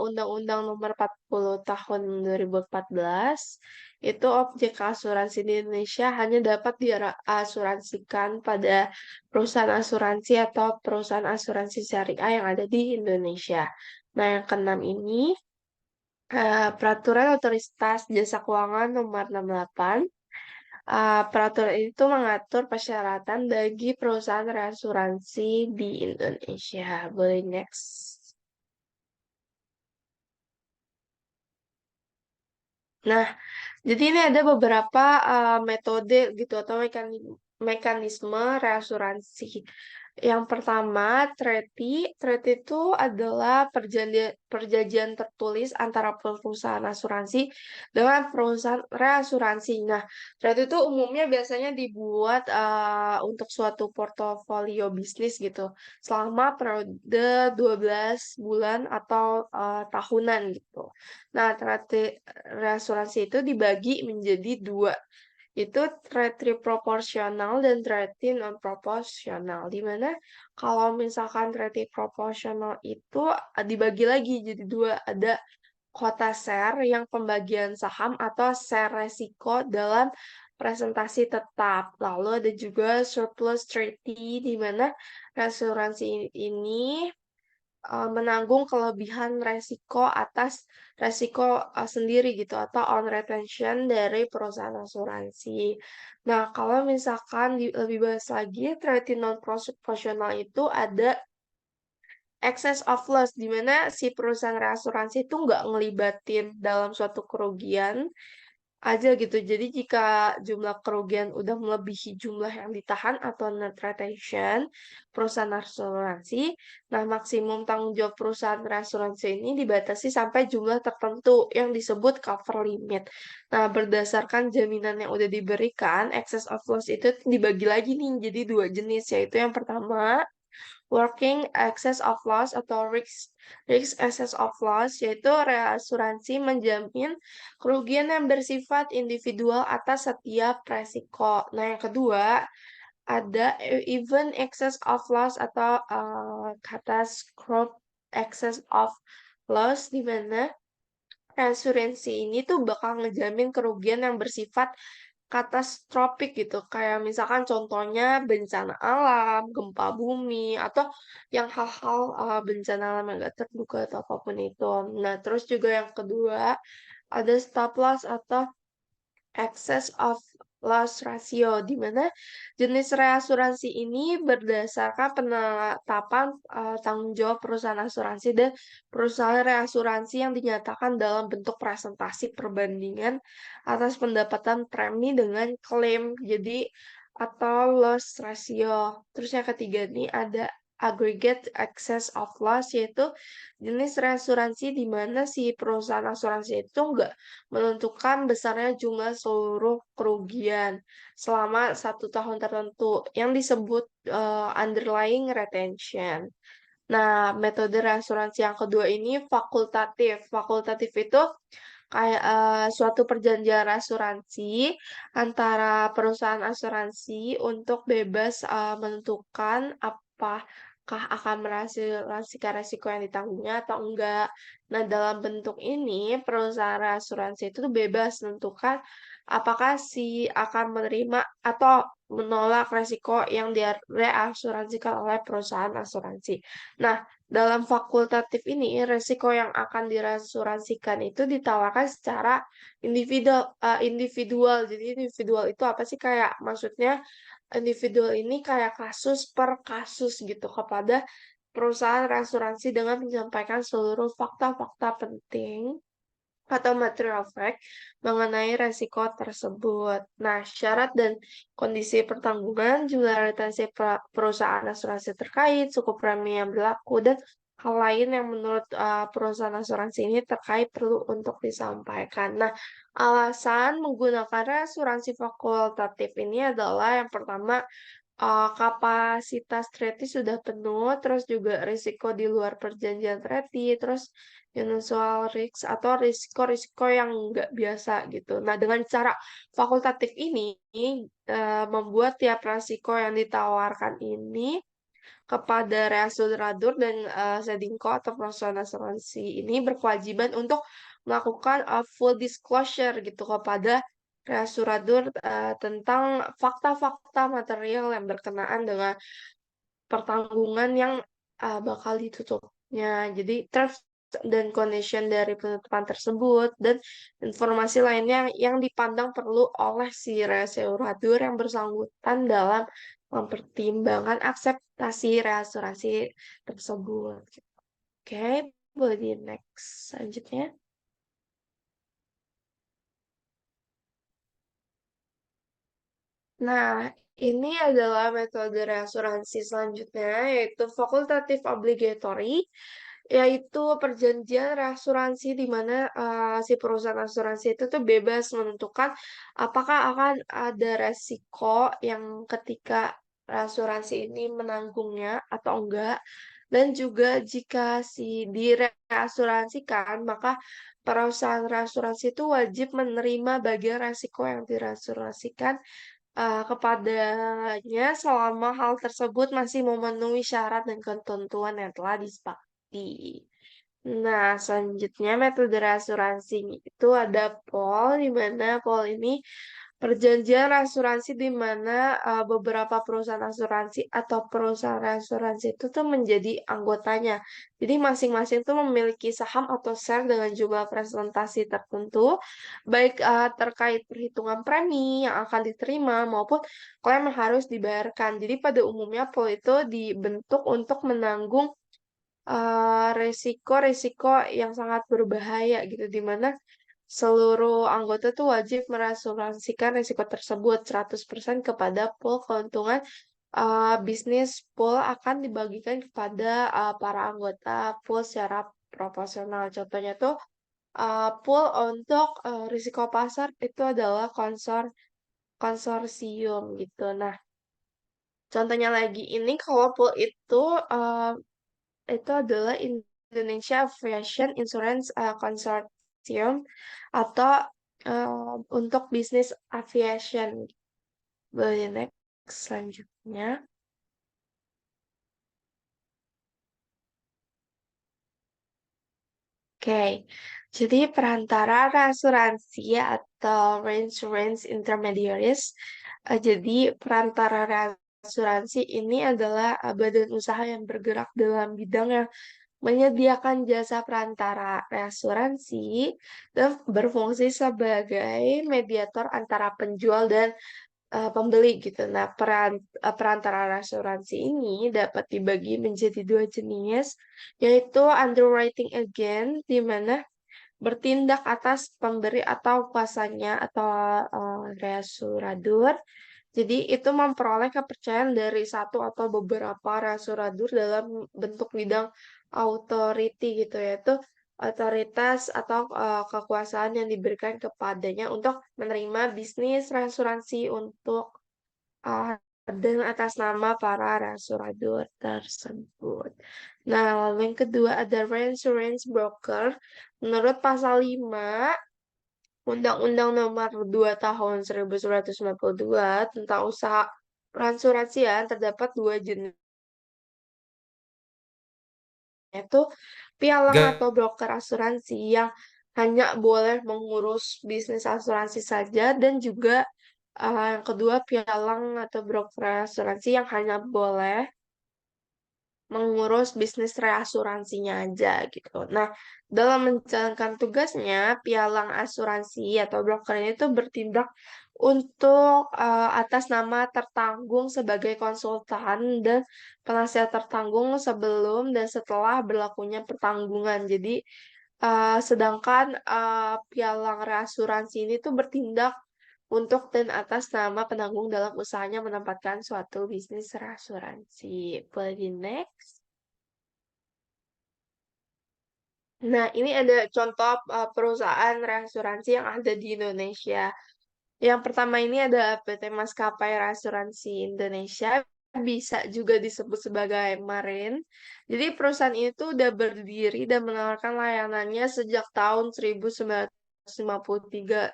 Undang-Undang Nomor 40 Tahun 2014, itu objek asuransi di Indonesia hanya dapat diasuransikan pada perusahaan asuransi atau perusahaan asuransi syariah yang ada di Indonesia. Nah, yang keenam ini Peraturan Otoritas Jasa Keuangan Nomor 68. Peraturan itu mengatur persyaratan bagi perusahaan reasuransi di Indonesia. Boleh next. Nah, jadi ini ada beberapa metode gitu atau mekanisme reasuransi. Yang pertama, treaty. Treaty itu adalah perjanjian tertulis antara perusahaan asuransi dengan perusahaan reasuransi. Nah, treaty itu umumnya biasanya dibuat untuk suatu portofolio bisnis gitu selama periode 12 bulan atau tahunan gitu. Nah, reasuransi itu dibagi menjadi dua, itu treaty proporsional dan treaty non proporsional. Di mana kalau misalkan treaty proporsional itu dibagi lagi jadi dua, ada quota share yang pembagian saham atau share resiko dalam presentasi tetap. Lalu ada juga surplus treaty di mana reasuransi ini menanggung kelebihan resiko atas resiko sendiri gitu atau on retention dari perusahaan asuransi. Nah, kalau misalkan lebih bahas lagi, treaty non proportional itu ada excess of loss di mana si perusahaan reasuransi itu nggak ngelibatin dalam suatu kerugian aja gitu. Jadi jika jumlah kerugian udah melebihi jumlah yang ditahan atau net retention perusahaan asuransi, nah maksimum tanggung jawab perusahaan reasuransi ini dibatasi sampai jumlah tertentu yang disebut cover limit. Nah, berdasarkan jaminan yang udah diberikan, excess of loss itu dibagi lagi nih jadi dua jenis, yaitu yang pertama working excess of loss atau risk excess of loss, yaitu reasuransi menjamin kerugian yang bersifat individual atas setiap resiko. Nah, yang kedua ada even excess of loss atau catastrophe excess of loss, di mana asuransi ini tuh bakal ngejamin kerugian yang bersifat katastrofik gitu. Kayak misalkan contohnya bencana alam, gempa bumi, atau yang hal-hal bencana alam yang gak terduga atau apapun itu. Nah, terus juga yang kedua ada stop loss atau excess of loss ratio, di mana jenis reasuransi ini berdasarkan penetapan tanggung jawab perusahaan asuransi dan perusahaan reasuransi yang dinyatakan dalam bentuk presentasi perbandingan atas pendapatan premi dengan klaim. Jadi atau loss ratio. Terus yang ketiga nih ada aggregate excess of loss, yaitu jenis reasuransi di mana si perusahaan asuransi itu nggak menentukan besarnya jumlah seluruh kerugian selama 1 tahun tertentu yang disebut underlying retention. Nah, metode reasuransi yang kedua ini fakultatif. Fakultatif itu kayak suatu perjanjian asuransi antara perusahaan asuransi untuk bebas menentukan apakah akan merasuransikan resiko yang ditanggungnya atau enggak. Nah, dalam bentuk ini, perusahaan asuransi itu bebas menentukan apakah si akan menerima atau menolak resiko yang direasuransikan oleh perusahaan asuransi. Nah, dalam fakultatif ini, resiko yang akan direasuransikan itu ditawarkan secara individual. Jadi individual itu apa sih? Kayak maksudnya individual ini kayak kasus per kasus gitu kepada perusahaan asuransi dengan menyampaikan seluruh fakta-fakta penting atau material fact mengenai resiko tersebut. Nah, syarat dan kondisi pertanggungan, jumlah retensi perusahaan asuransi terkait, suku premi yang berlaku, dan hal lain yang menurut perusahaan asuransi ini terkait perlu untuk disampaikan. Nah, alasan menggunakan asuransi fakultatif ini adalah yang pertama, kapasitas treaty sudah penuh, terus juga risiko di luar perjanjian treaty, terus unusual risk atau risiko-risiko yang nggak biasa gitu. Nah, dengan cara fakultatif ini membuat tiap risiko yang ditawarkan ini kepada reasuradur dan Sedingko atau perusahaan asuransi ini berkewajiban untuk melakukan full disclosure gitu kepada reasuradur tentang fakta-fakta material yang berkenaan dengan pertanggungan yang bakal ditutupnya. Jadi terms dan condition dari penutupan tersebut dan informasi lainnya yang dipandang perlu oleh si reasuradur yang bersangkutan dalam mempertimbangkan akseptasi reasuransi tersebut. Oke, boleh di next selanjutnya. Nah, ini adalah metode reasuransi selanjutnya, yaitu fakultatif obligatory, yaitu perjanjian reasuransi di mana si perusahaan asuransi itu tuh bebas menentukan apakah akan ada resiko yang ketika reasuransi ini menanggungnya atau enggak. Dan juga jika si direasuransikan, maka perusahaan reasuransi itu wajib menerima bagian resiko yang direasuransikan kepadanya selama hal tersebut masih memenuhi syarat dan ketentuan yang telah disepakati. Nah, selanjutnya metode asuransi itu ada POL, di mana POL ini perjanjian asuransi di mana beberapa perusahaan asuransi atau perusahaan asuransi itu tuh menjadi anggotanya. Jadi masing-masing tuh memiliki saham atau share dengan jumlah presentasi tertentu, baik terkait perhitungan premi yang akan diterima maupun klaim yang harus dibayarkan. Jadi pada umumnya POL itu dibentuk untuk menanggung resiko-resiko yang sangat berbahaya gitu, di mana seluruh anggota tuh wajib merasuransikan resiko tersebut 100% kepada pool keuntungan bisnis pool akan dibagikan kepada para anggota pool secara proporsional. Contohnya tuh pool untuk risiko pasar itu adalah konsorsium gitu. Nah, contohnya lagi ini kalau pool itu adalah Indonesia Aviation Insurance Consortium atau untuk bisnis aviation. Boleh next selanjutnya. Oke, jadi perantara asuransi atau reinsurance intermediaries. Jadi perantara asuransi ini adalah badan usaha yang bergerak dalam bidang yang menyediakan jasa perantara reasuransi dan berfungsi sebagai mediator antara penjual dan pembeli gitu. Nah, perantara asuransi ini dapat dibagi menjadi dua jenis, yaitu underwriting agent, di mana bertindak atas pemberi atau kuasanya atau reasuradur. Jadi itu memperoleh kepercayaan dari satu atau beberapa reasuradur dalam bentuk bidang authority gitu, yaitu otoritas atau kekuasaan yang diberikan kepadanya untuk menerima bisnis reasuransi untuk uh, dengan atas nama para reasuradur tersebut. Nah, lalu yang kedua ada reinsurance broker. Menurut pasal 5 Undang-Undang Nomor 2 Tahun 1992 tentang usaha perasuransian terdapat dua jenis, yaitu pialang atau broker asuransi yang hanya boleh mengurus bisnis asuransi saja dan juga Yang kedua, pialang atau broker asuransi yang hanya boleh mengurus bisnis reasuransinya aja gitu. Nah, dalam menjalankan tugasnya, pialang asuransi atau broker ini tuh bertindak untuk atas nama tertanggung sebagai konsultan dan penasihat tertanggung sebelum dan setelah berlakunya pertanggungan. Jadi, sedangkan pialang reasuransi ini tuh bertindak untuk dan atas nama penanggung dalam usahanya menempatkan suatu bisnis reasuransi. Boleh di next? Nah, ini ada contoh perusahaan reasuransi yang ada di Indonesia. Yang pertama ini ada PT Maskapai Reasuransi Indonesia, bisa juga disebut sebagai Marin. Jadi perusahaan itu udah berdiri dan menawarkan layanannya sejak tahun 1953.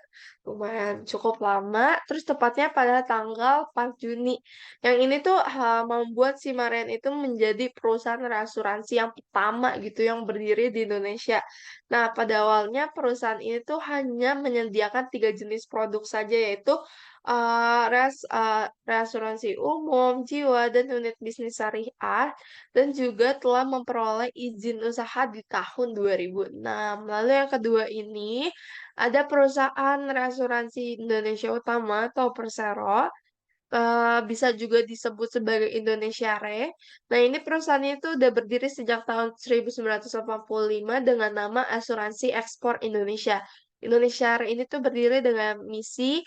Lumayan cukup lama. Terus tepatnya pada tanggal 4 Juni. Yang ini tuh membuat si Marin itu menjadi perusahaan reasuransi yang pertama gitu yang berdiri di Indonesia. Nah, pada awalnya perusahaan ini tuh hanya menyediakan 3 jenis produk saja, yaitu reasuransi umum, jiwa, dan unit bisnis syariah, dan juga telah memperoleh izin usaha di tahun 2006. Lalu yang kedua ini, ada perusahaan reasuransi Indonesia Utama atau Persero, bisa juga disebut sebagai Indonesia Re. Nah, ini perusahaan itu udah berdiri sejak tahun 1985 dengan nama Asuransi Ekspor Indonesia. Indonesia Re ini tuh berdiri dengan misi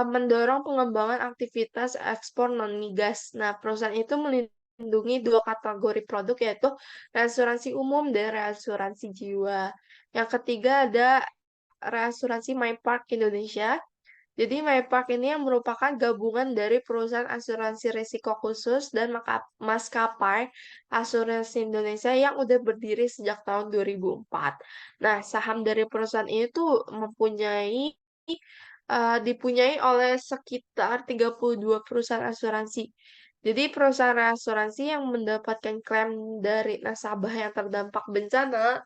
mendorong pengembangan aktivitas ekspor non-migas. Nah, perusahaan itu melindungi dua kategori produk yaitu reasuransi umum dan reasuransi jiwa. Yang ketiga ada reasuransi My Park Indonesia. Jadi MyPark ini yang merupakan gabungan dari perusahaan asuransi risiko khusus dan maskapai asuransi Indonesia yang udah berdiri sejak tahun 2004. Nah, saham dari perusahaan ini tuh dipunyai oleh sekitar 32 perusahaan asuransi. Jadi perusahaan asuransi yang mendapatkan klaim dari nasabah yang terdampak bencana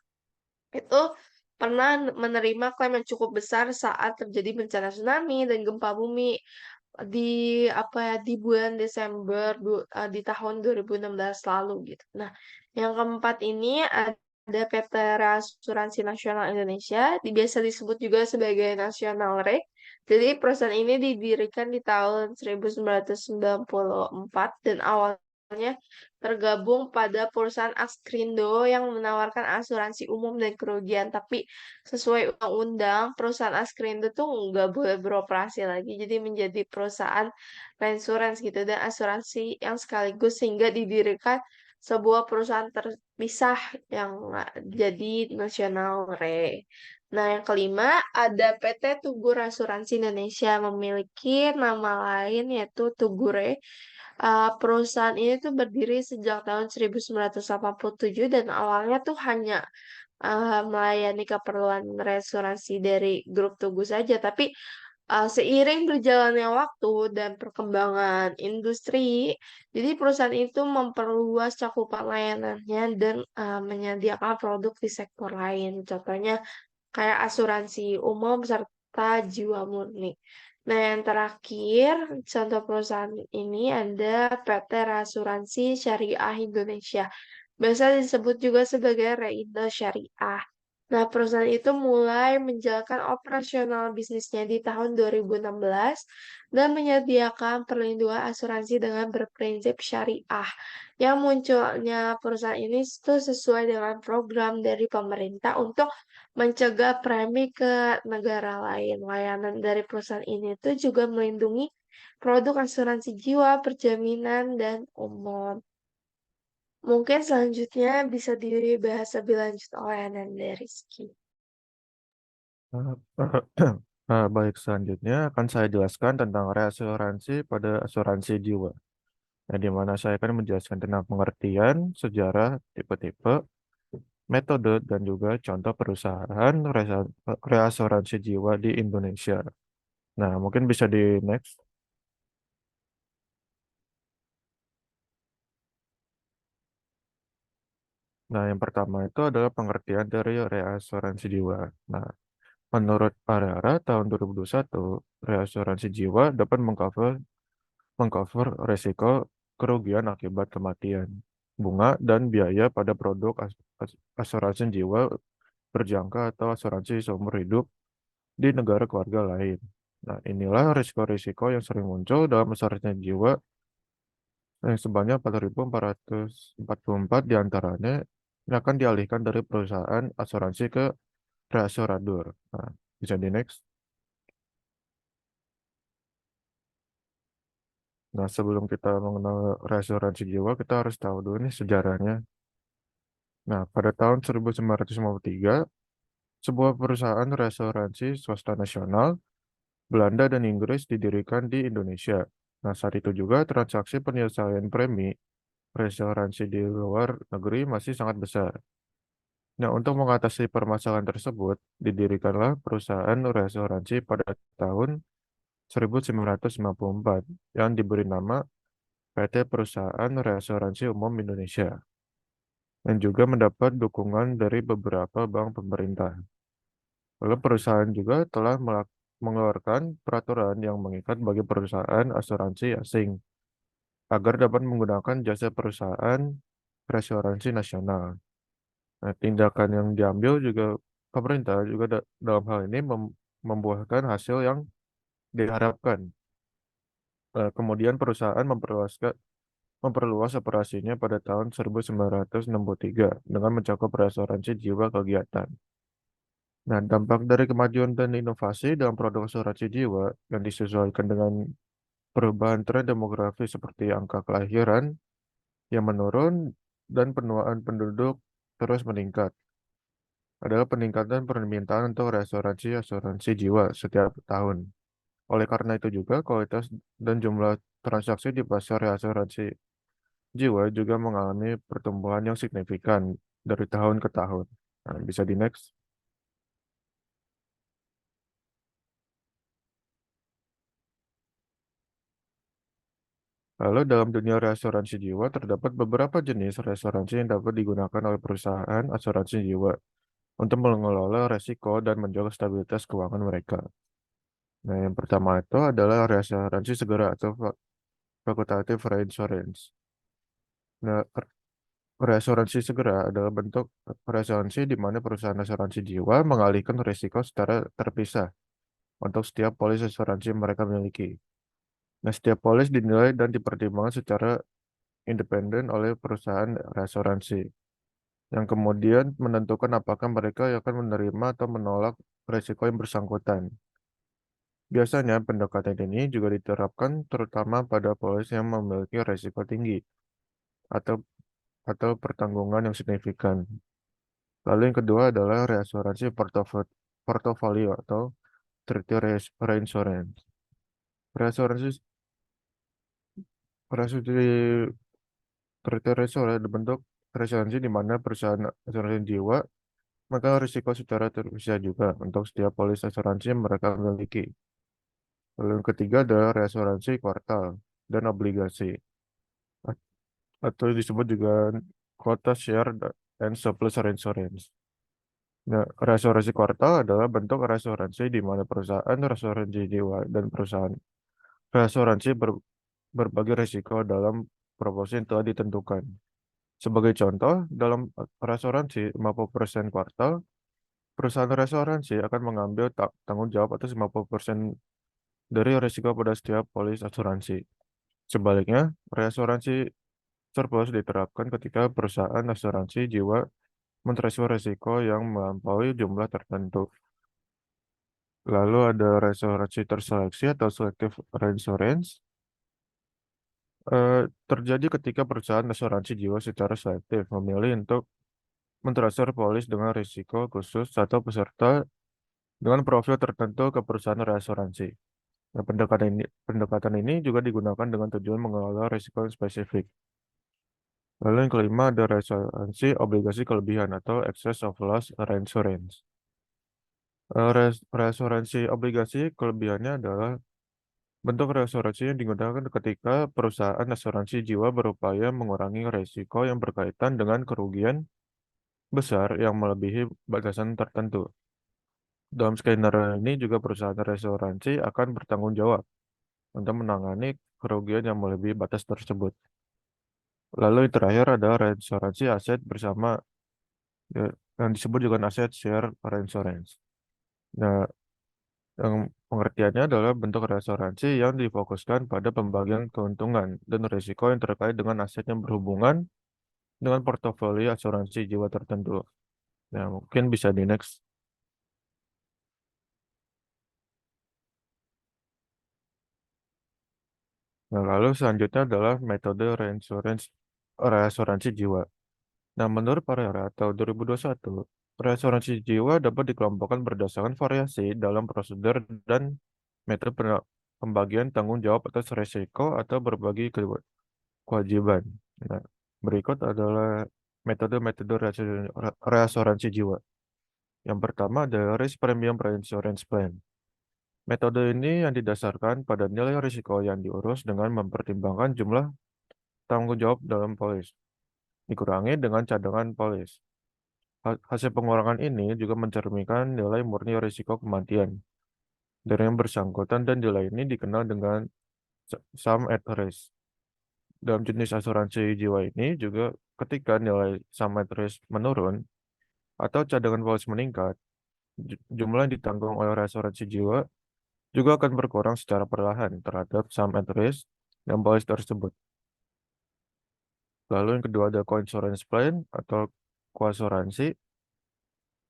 itu pernah menerima klaim yang cukup besar saat terjadi bencana tsunami dan gempa bumi di di bulan Desember di tahun 2016 lalu gitu. Nah, yang keempat ini ada PT Asuransi Nasional Indonesia, biasa disebut juga sebagai Nasional Re. Jadi perusahaan ini didirikan di tahun 1994 dan awalnya tergabung pada perusahaan Askrindo yang menawarkan asuransi umum dan kerugian. Tapi sesuai undang-undang, perusahaan Askrindo tuh nggak boleh beroperasi lagi. Jadi menjadi perusahaan reinsurance gitu dan asuransi yang sekaligus sehingga didirikan sebuah perusahaan terpisah yang jadi Nasional Re. Nah, yang kelima ada PT Tugur Asuransi Indonesia memiliki nama lain yaitu Tugure. Perusahaan ini tuh berdiri sejak tahun 1987 dan awalnya tuh hanya melayani keperluan reasuransi dari grup Tugu saja, tapi seiring berjalannya waktu dan perkembangan industri, jadi perusahaan itu memperluas cakupan layanannya dan menyediakan produk di sektor lain. Contohnya kayak asuransi umum serta jiwa murni. Nah, yang terakhir, contoh perusahaan ini ada PT Asuransi Syariah Indonesia. Biasa disebut juga sebagai Reindo Syariah. Nah, perusahaan itu mulai menjalankan operasional bisnisnya di tahun 2016 dan menyediakan perlindungan asuransi dengan berprinsip syariah. Yang munculnya perusahaan ini itu sesuai dengan program dari pemerintah untuk mencegah premi ke negara lain. Layanan dari perusahaan ini tuh juga melindungi produk asuransi jiwa, perjaminan, dan umum. Mungkin selanjutnya bisa dibahas lebih lanjut oleh Ananda Rizky. Baik, selanjutnya akan saya jelaskan tentang reasuransi pada asuransi jiwa. Nah, di mana saya akan menjelaskan tentang pengertian, sejarah, tipe-tipe, metode, dan juga contoh perusahaan reasuransi jiwa di Indonesia. Nah, mungkin bisa di next. Nah, yang pertama itu adalah pengertian dari reasuransi jiwa. Nah, Menurut Parera tahun 2021, reasuransi jiwa dapat mengcover resiko kerugian akibat kematian, bunga, dan biaya pada produk asuransi jiwa berjangka atau asuransi seumur hidup di negara keluarga lain. Nah, inilah risiko-risiko yang sering muncul dalam asuransi jiwa yang sebanyak 4.444 diantaranya yang akan dialihkan dari perusahaan asuransi ke reasuradur. Nah, bisa di next. Nah, sebelum kita mengenal reasuransi jiwa, kita harus tahu dulu nih sejarahnya. Nah, pada tahun 1953, sebuah perusahaan reasuransi swasta nasional Belanda dan Inggris didirikan di Indonesia. Nah, saat itu juga transaksi penyelesaian premi reasuransi di luar negeri masih sangat besar. Nah, untuk mengatasi permasalahan tersebut, didirikanlah perusahaan reasuransi pada tahun 1954 yang diberi nama PT Perusahaan Reasuransi Umum Indonesia dan juga mendapat dukungan dari beberapa bank pemerintah. Lalu perusahaan juga telah mengeluarkan peraturan yang mengikat bagi perusahaan asuransi asing agar dapat menggunakan jasa perusahaan reasuransi nasional. Nah, tindakan yang diambil juga pemerintah juga dalam hal ini membuahkan hasil yang diharapkan. Kemudian perusahaan memperluas operasinya pada tahun 1963 dengan mencakup reasuransi jiwa kegiatan. Nah, dampak dari kemajuan dan inovasi dalam produk asuransi jiwa yang disesuaikan dengan perubahan tren demografi seperti angka kelahiran yang menurun dan penuaan penduduk terus meningkat adalah peningkatan permintaan untuk reasuransi asuransi jiwa setiap tahun. Oleh karena itu juga kualitas dan jumlah transaksi di pasar reasuransi jiwa juga mengalami pertumbuhan yang signifikan dari tahun ke tahun. Nah, bisa di next. Lalu dalam dunia reasuransi jiwa terdapat beberapa jenis reasuransi yang dapat digunakan oleh perusahaan asuransi jiwa untuk mengelola resiko dan menjaga stabilitas keuangan mereka. Nah, yang pertama itu adalah reasuransi segera atau facultative reinsurance. Nah, reasuransi segera adalah bentuk reasuransi di mana perusahaan asuransi jiwa mengalihkan risiko secara terpisah untuk setiap polis asuransi yang mereka miliki. Nah, setiap polis dinilai dan dipertimbangkan secara independen oleh perusahaan reasuransi, yang kemudian menentukan apakah mereka akan menerima atau menolak risiko yang bersangkutan. Biasanya pendekatan ini juga diterapkan terutama pada polis yang memiliki risiko tinggi atau pertanggungan yang signifikan. Lalu yang kedua adalah reasuransi portofolio atau treaty reinsurance. Reasuransi reasuransi treaty reinsurance dibentuk reasuransi di mana perusahaan asuransi jiwa maka risiko secara terpisah juga untuk setiap polis asuransi yang mereka miliki. Lalu yang ketiga adalah reasuransi kuartal dan obligasi A- atau disebut juga quota share and surplus reinsurance. Nah, reasuransi kuartal adalah bentuk reasuransi di mana perusahaan reasuransi jiwa dan perusahaan reasuransi berbagi risiko dalam proporsi yang telah ditentukan. Sebagai contoh, dalam reasuransi 50% kuartal, perusahaan reasuransi akan mengambil tanggung jawab atas 50% dari risiko pada setiap polis asuransi. Sebaliknya, reasuransi surplus diterapkan ketika perusahaan asuransi jiwa mentransfer risiko yang melampaui jumlah tertentu. Lalu ada reasuransi terseleksi atau selective reinsurance. Eh, Terjadi ketika perusahaan asuransi jiwa secara selektif memilih untuk mentransfer polis dengan risiko khusus atau peserta dengan profil tertentu ke perusahaan reasuransi. Nah, pendekatan ini juga digunakan dengan tujuan mengelola risiko yang spesifik. Lalu yang kelima ada reasuransi obligasi kelebihan atau excess of loss reinsurance. Reasuransi obligasi kelebihannya adalah bentuk reasuransi yang digunakan ketika perusahaan asuransi jiwa berupaya mengurangi risiko yang berkaitan dengan kerugian besar yang melebihi batasan tertentu. Dalam skenario ini juga perusahaan asuransi akan bertanggung jawab untuk menangani kerugian yang melebihi batas tersebut. Lalu yang terakhir adalah reinsuransi aset bersama, ya, yang disebut juga aset share reinsurance. Nah, yang pengertiannya adalah bentuk reasuransi yang difokuskan pada pembagian keuntungan dan risiko yang terkait dengan aset yang berhubungan dengan portofolio asuransi jiwa tertentu. Nah, mungkin bisa di next. Nah, lalu selanjutnya adalah metode reasuransi jiwa. Nah, menurut Pereira tahun 2021, reasuransi jiwa dapat dikelompokkan berdasarkan variasi dalam prosedur dan metode pembagian tanggung jawab atas risiko atau berbagi kewajiban. Nah, berikut adalah metode-metode reasuransi jiwa. Yang pertama adalah risk premium reinsurance plan. Metode ini yang didasarkan pada nilai risiko yang diurus dengan mempertimbangkan jumlah tanggung jawab dalam polis, dikurangi dengan cadangan polis. Hasil pengurangan ini juga mencerminkan nilai murni risiko kematian dari yang bersangkutan, dan nilai ini dikenal dengan sum at risk. Dalam jenis asuransi jiwa ini juga ketika nilai sum at risk menurun atau cadangan polis meningkat, jumlah yang ditanggung oleh asuransi jiwa juga akan berkurang secara perlahan terhadap sum at risk dan polis tersebut. Lalu yang kedua ada coinsurance plan atau koasuransi.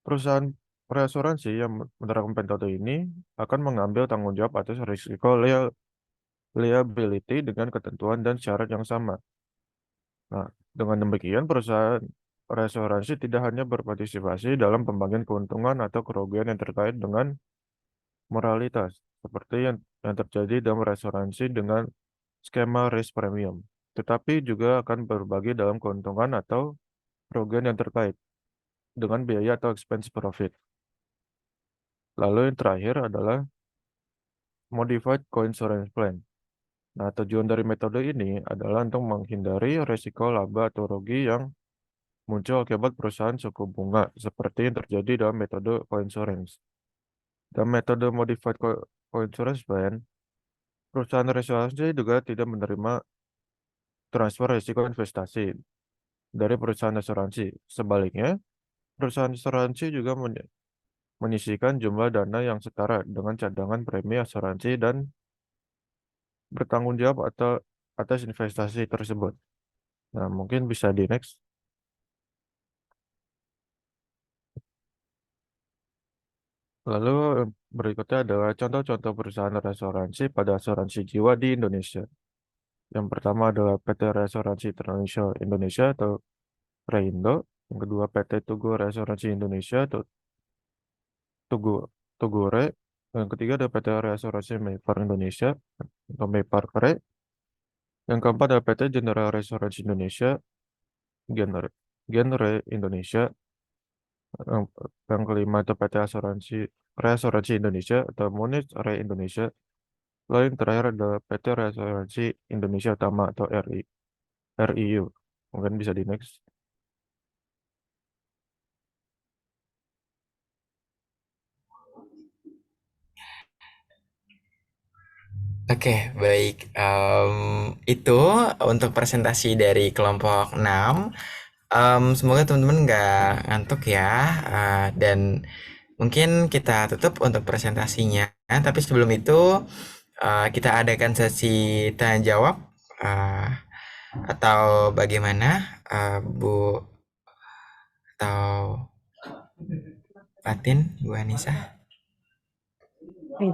Perusahaan reasuransi yang menerapkan metode ini akan mengambil tanggung jawab atas risiko liability dengan ketentuan dan syarat yang sama. Nah, dengan demikian perusahaan reasuransi tidak hanya berpartisipasi dalam pembagian keuntungan atau kerugian yang terkait dengan moralitas, seperti yang terjadi dalam reasuransi dengan skema risk premium, tetapi juga akan berbagi dalam keuntungan atau kerugian yang terkait dengan biaya atau expense profit. Lalu yang terakhir adalah modified coinsurance plan. Nah, tujuan dari metode ini adalah untuk menghindari risiko laba atau rugi yang muncul akibat perusahaan suku bunga, seperti yang terjadi dalam metode coinsurance. Dalam metode modified coinsurance plan, perusahaan asuransi juga tidak menerima transfer risiko investasi dari perusahaan asuransi. Sebaliknya, perusahaan asuransi juga menyisihkan jumlah dana yang setara dengan cadangan premi asuransi dan bertanggung jawab atau atas investasi tersebut. Nah, mungkin bisa di next. Lalu berikutnya adalah contoh-contoh perusahaan asuransi pada asuransi jiwa di Indonesia. Yang pertama adalah PT Reasuransi Internasional Indonesia atau Reindo. Yang kedua PT Tugu Reasuransi Indonesia atau Tugu Tugure. Yang ketiga ada PT Reasuransi Mayfar Indonesia atau Mayfar Re. Yang keempat ada PT General Reasuransi Indonesia, Genre Indonesia. Yang, yang kelima itu PT Reasuransi Indonesia atau Munich Re Indonesia. Lalu yang terakhir ada PT Reasuransi Indonesia Utama atau RIU. Mungkin bisa di next. Oke, baik. Itu untuk presentasi dari kelompok 6. Semoga teman-teman nggak ngantuk ya. Dan mungkin kita tutup untuk presentasinya. Tapi sebelum itu, kita adakan sesi tanya jawab. Atau bagaimana, Bu atau Fatin, Bu Anissa?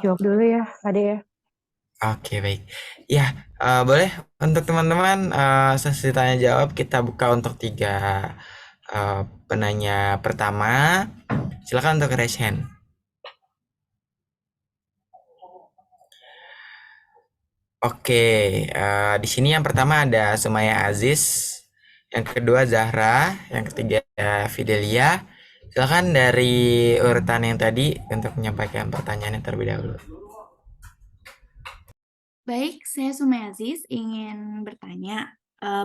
Jawab dulu ya, Ade ya. Oke, baik. Ya, boleh untuk teman-teman sesi tanya jawab kita buka untuk 3 penanya pertama. Silakan untuk raise hand. Oke, di sini yang pertama ada Sumaya Aziz, yang kedua Zahra, yang ketiga Fidelia. Silakan dari urutan yang tadi untuk menyampaikan pertanyaannya terlebih dahulu. Baik, saya Sumaya Aziz ingin bertanya,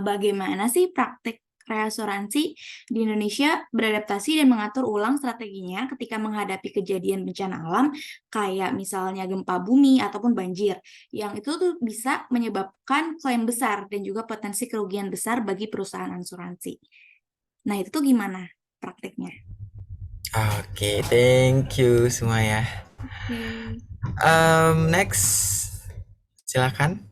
bagaimana sih praktik reasuransi di Indonesia beradaptasi dan mengatur ulang strateginya ketika menghadapi kejadian bencana alam kayak misalnya gempa bumi ataupun banjir, yang itu tuh bisa menyebabkan klaim besar dan juga potensi kerugian besar bagi perusahaan asuransi. Nah, itu tuh gimana praktiknya? Oke, thank you semua ya. Oke. Next, silakan.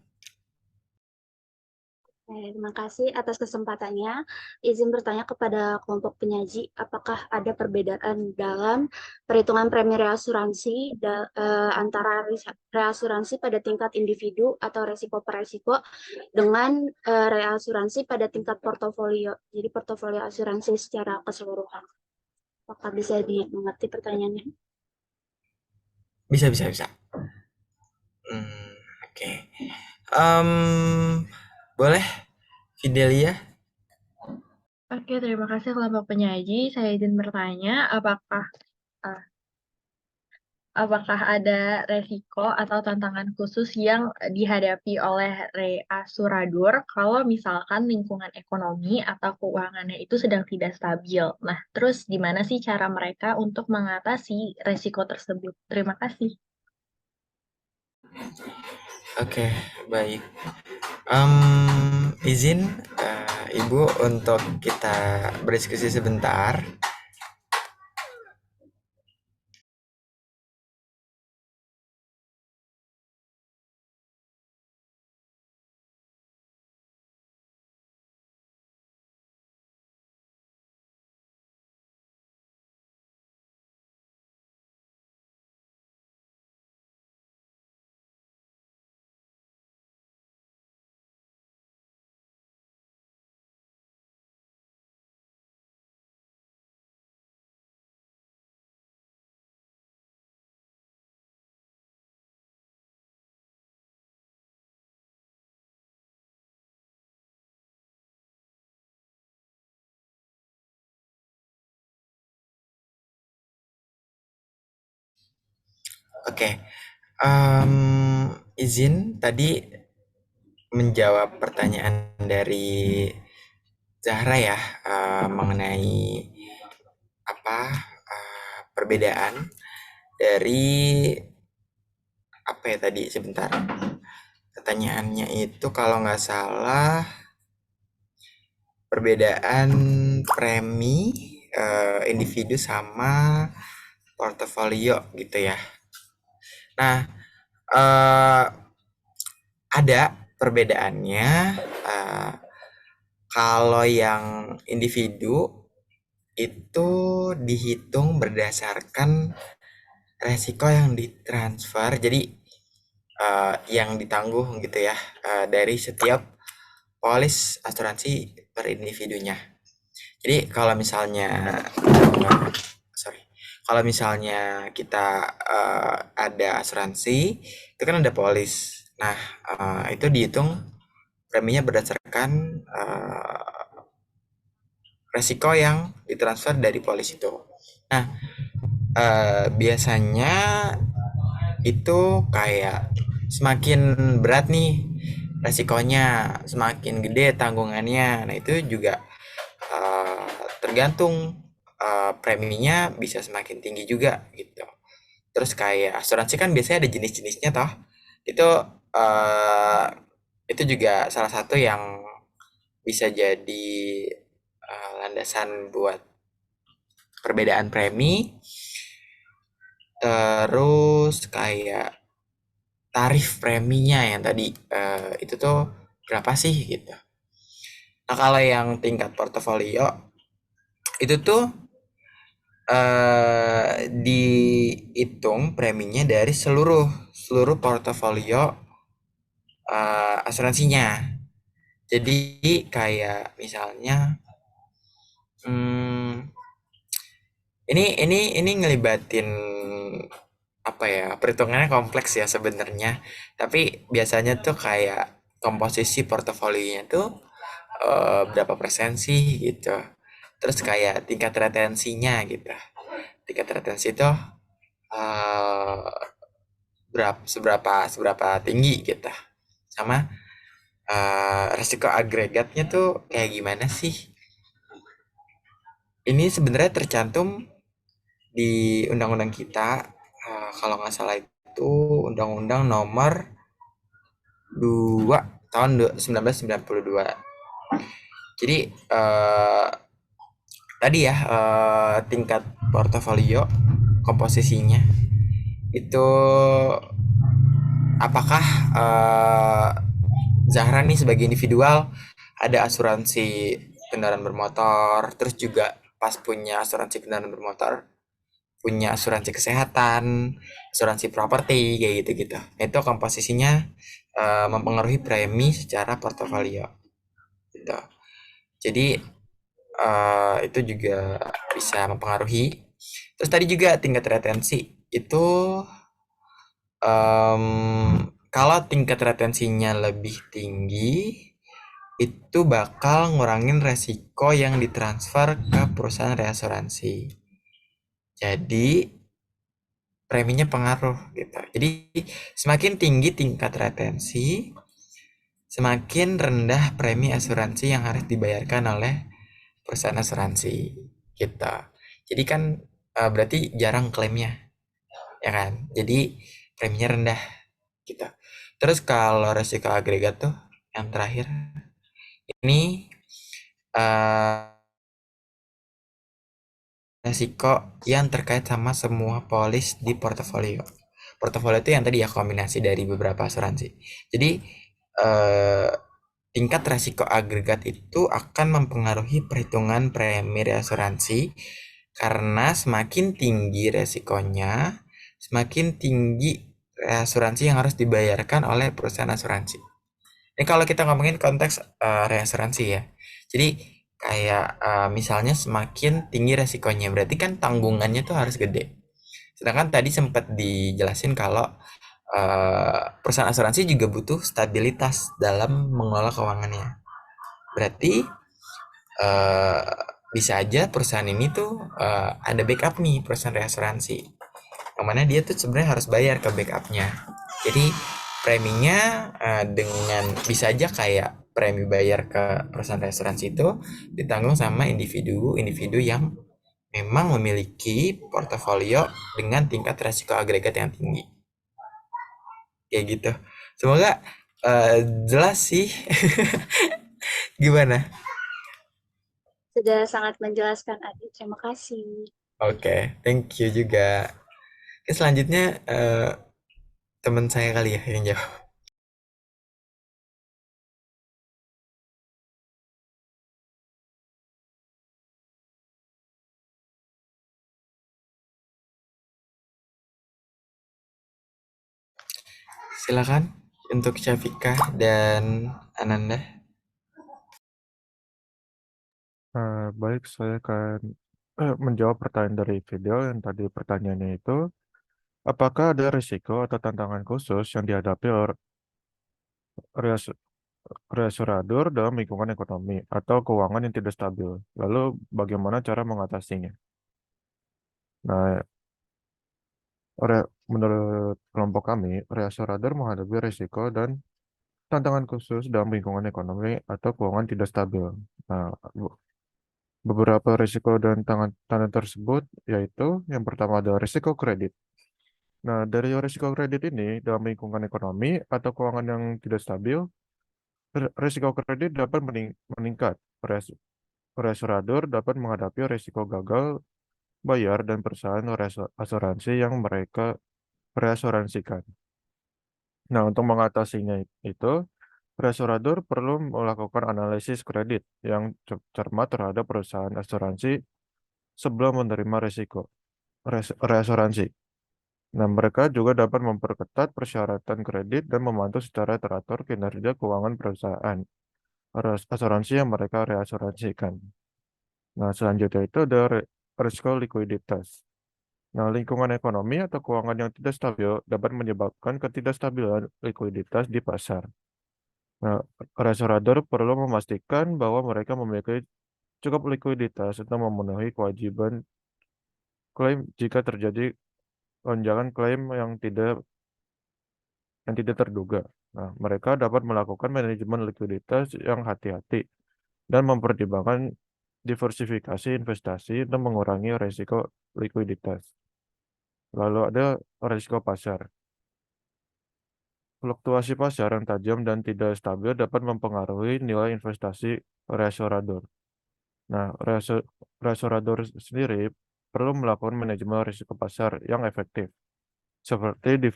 Terima kasih atas kesempatannya. Izin bertanya kepada kelompok penyaji, apakah ada perbedaan dalam perhitungan premi reasuransi antara reasuransi pada tingkat individu atau resiko per resiko dengan reasuransi pada tingkat portofolio, jadi portofolio asuransi secara keseluruhan. Apakah bisa dimengerti pertanyaannya? Bisa. Oke. Boleh, Fidelia? Oke, terima kasih kelompok penyaji. Saya izin bertanya, apakah ada resiko atau tantangan khusus yang dihadapi oleh reasuradur kalau misalkan lingkungan ekonomi atau keuangannya itu sedang tidak stabil? Nah, terus gimana sih cara mereka untuk mengatasi resiko tersebut? Terima kasih. Oke, baik. Izin Ibu untuk kita berdiskusi sebentar. Oke, izin tadi menjawab pertanyaan dari Zahra ya, mengenai apa perbedaan dari apa ya tadi, sebentar. Pertanyaannya itu kalau nggak salah perbedaan premi individu sama portofolio gitu ya. Nah, ada perbedaannya. Kalau yang individu itu dihitung berdasarkan resiko yang ditransfer, jadi yang ditangguh gitu ya, dari setiap polis asuransi per individunya. Jadi kalau misalnya kalau misalnya kita ada asuransi, itu kan ada polis. Nah, itu dihitung preminya berdasarkan resiko yang ditransfer dari polis itu. Nah, biasanya itu kayak semakin berat nih resikonya, semakin gede tanggungannya. Nah, itu juga tergantung preminya bisa semakin tinggi juga gitu. Terus kayak asuransi kan biasanya ada jenis-jenisnya toh. Itu juga salah satu yang bisa jadi landasan buat perbedaan premi. Terus kayak tarif preminya yang tadi itu tuh berapa sih gitu. Nah, kalau yang tingkat portofolio itu tuh dihitung preminya dari seluruh portofolio asuransinya. Jadi kayak misalnya ini ngelibatin apa ya, perhitungannya kompleks ya sebenarnya, tapi biasanya tuh kayak komposisi portofolionya tuh berapa persen sih gitu, terus kayak tingkat retensinya gitu, tingkat retensi itu seberapa tinggi gitu, sama resiko agregatnya tuh kayak gimana sih Ini sebenarnya tercantum di undang-undang kita, kalau nggak salah itu Undang-Undang Nomor 2 tahun 1992. Jadi tadi ya, tingkat portofolio komposisinya itu, apakah Zahra nih sebagai individual ada asuransi kendaraan bermotor, terus juga pas punya asuransi kendaraan bermotor, punya asuransi kesehatan, asuransi properti, kayak gitu-gitu. Itu komposisinya mempengaruhi premi secara portofolio gitu. Jadi itu juga bisa mempengaruhi. Terus tadi juga tingkat retensi itu, kalau tingkat retensinya lebih tinggi itu bakal ngurangin resiko yang ditransfer ke perusahaan reasuransi. Jadi preminya pengaruh gitu. Jadi semakin tinggi tingkat retensi, semakin rendah premi asuransi yang harus dibayarkan oleh perusahaan asuransi gitu. Jadi kan berarti jarang klaimnya, ya kan? Jadi preminya rendah gitu. Terus kalau resiko agregat tuh yang terakhir ini, eh, resiko yang terkait sama semua polis di portofolio. Portofolio itu yang tadi ya kombinasi dari beberapa asuransi. Jadi eh, tingkat resiko agregat itu akan mempengaruhi perhitungan premi asuransi karena semakin tinggi resikonya, semakin tinggi asuransi yang harus dibayarkan oleh perusahaan asuransi. Ini kalau kita ngomongin konteks reasuransi ya. Jadi kayak misalnya semakin tinggi resikonya, berarti kan tanggungannya tuh harus gede. Sedangkan tadi sempat dijelasin kalau perusahaan asuransi juga butuh stabilitas dalam mengelola keuangannya. Berarti eh, bisa aja perusahaan ini tuh ada backup nih, perusahaan reasuransi. Yang mana dia tuh sebenarnya harus bayar ke backupnya. Jadi preminya dengan bisa aja kayak premi bayar ke perusahaan restoransi itu ditanggung sama individu-individu yang memang memiliki portofolio dengan tingkat resiko agregat yang tinggi. Kayak gitu. Semoga jelas sih. Gimana? Sudah sangat menjelaskan, Adi. Terima kasih. Oke, thank you juga. Oke, selanjutnya teman saya kali ya yang jawab. Silakan untuk Syafika dan Ananda. Baik, saya akan menjawab pertanyaan dari video yang tadi pertanyaannya itu, apakah ada risiko atau tantangan khusus yang dihadapi oleh reas- reasuradur dalam lingkungan ekonomi atau keuangan yang tidak stabil? Lalu bagaimana cara mengatasinya? Nah, menurut kelompok kami, reasuradur menghadapi risiko dan tantangan khusus dalam lingkungan ekonomi atau keuangan tidak stabil. Nah, beberapa risiko dan tantangan tersebut yaitu yang pertama ada risiko kredit. Nah, dari risiko kredit ini dalam lingkungan ekonomi atau keuangan yang tidak stabil, risiko kredit dapat meningkat. Reasuradur dapat menghadapi risiko gagal bayar dan perusahaan asuransi yang mereka reasuransikan. Nah, untuk mengatasinya itu, reasuradur perlu melakukan analisis kredit yang cermat terhadap perusahaan asuransi sebelum menerima risiko reasuransi. Nah, mereka juga dapat memperketat persyaratan kredit dan memantau secara teratur kinerja keuangan perusahaan asuransi yang mereka reasuransikan. Nah, selanjutnya itu ada risiko likuiditas. Nah, lingkungan ekonomi atau keuangan yang tidak stabil dapat menyebabkan ketidakstabilan likuiditas di pasar. Nah, restorator perlu memastikan bahwa mereka memiliki cukup likuiditas untuk memenuhi kewajiban klaim jika terjadi lonjakan klaim yang tidak terduga. Nah, mereka dapat melakukan manajemen likuiditas yang hati-hati dan mempertimbangkan diversifikasi investasi untuk mengurangi resiko likuiditas. Lalu ada resiko pasar. Fluktuasi pasar yang tajam dan tidak stabil dapat mempengaruhi nilai investasi reasorador. Nah, reasorador sendiri perlu melakukan manajemen risiko pasar yang efektif, seperti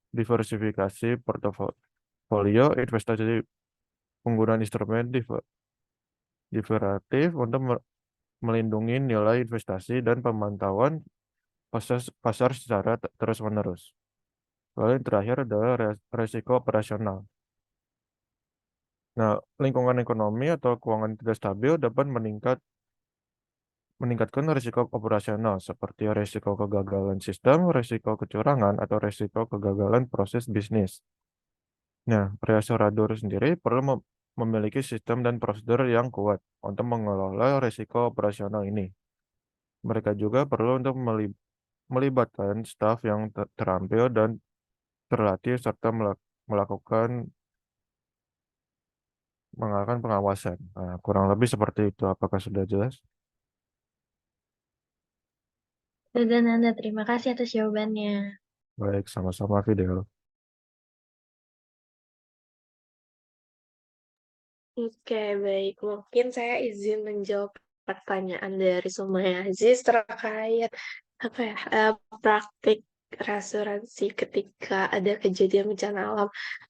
diversifikasi portofolio, investasi, penggunaan instrumen derivatif untuk melindungi nilai investasi dan pemantauan pasar secara terus-menerus. Lalu yang terakhir adalah resiko operasional. Nah, lingkungan ekonomi atau keuangan tidak stabil dapat meningkatkan risiko operasional seperti risiko kegagalan sistem, risiko kecurangan, atau risiko kegagalan proses bisnis. Nah, reasorador sendiri perlu memiliki sistem dan prosedur yang kuat untuk mengelola risiko operasional ini. Mereka juga perlu untuk melibatkan staf yang terampil dan terlatih serta melakukan pengawasan. Nah, kurang lebih seperti itu. Apakah sudah jelas? Dan Nanda, terima kasih atas jawabannya. Baik, sama-sama Fidel. Oke, baik. Mungkin saya izin menjawab pertanyaan dari Sumaya Aziz terkait apa ya praktik reasuransi ketika ada kejadian bencana alam.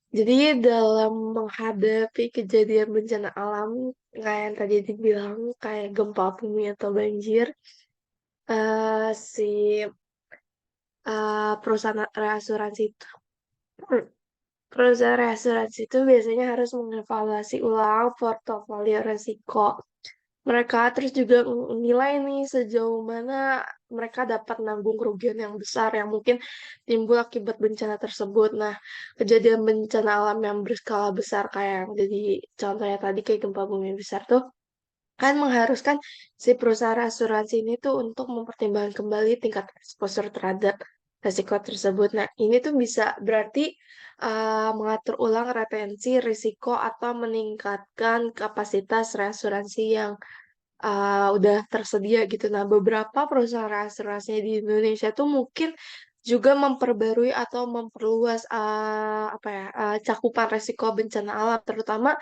Jadi dalam menghadapi kejadian bencana alam kayak yang tadi dibilang kayak gempa bumi atau banjir, si perusahaan reasuransi itu perusahaan reasuransi itu biasanya harus mengevaluasi ulang portofolio resiko mereka, terus juga menilai nih sejauh mana mereka dapat nanggung kerugian yang besar yang mungkin timbul akibat bencana tersebut. Nah, kejadian bencana alam yang berskala besar kayak yang jadi contohnya tadi kayak gempa bumi besar tuh kan mengharuskan si perusahaan asuransi ini tuh untuk mempertimbangkan kembali tingkat exposure terhadap resiko tersebut. Nah, ini tuh bisa berarti mengatur ulang retensi risiko atau meningkatkan kapasitas reasuransi yang udah tersedia gitu. Nah, beberapa perusahaan asuransi di Indonesia tuh mungkin juga memperbarui atau memperluas apa ya cakupan resiko bencana alam, terutama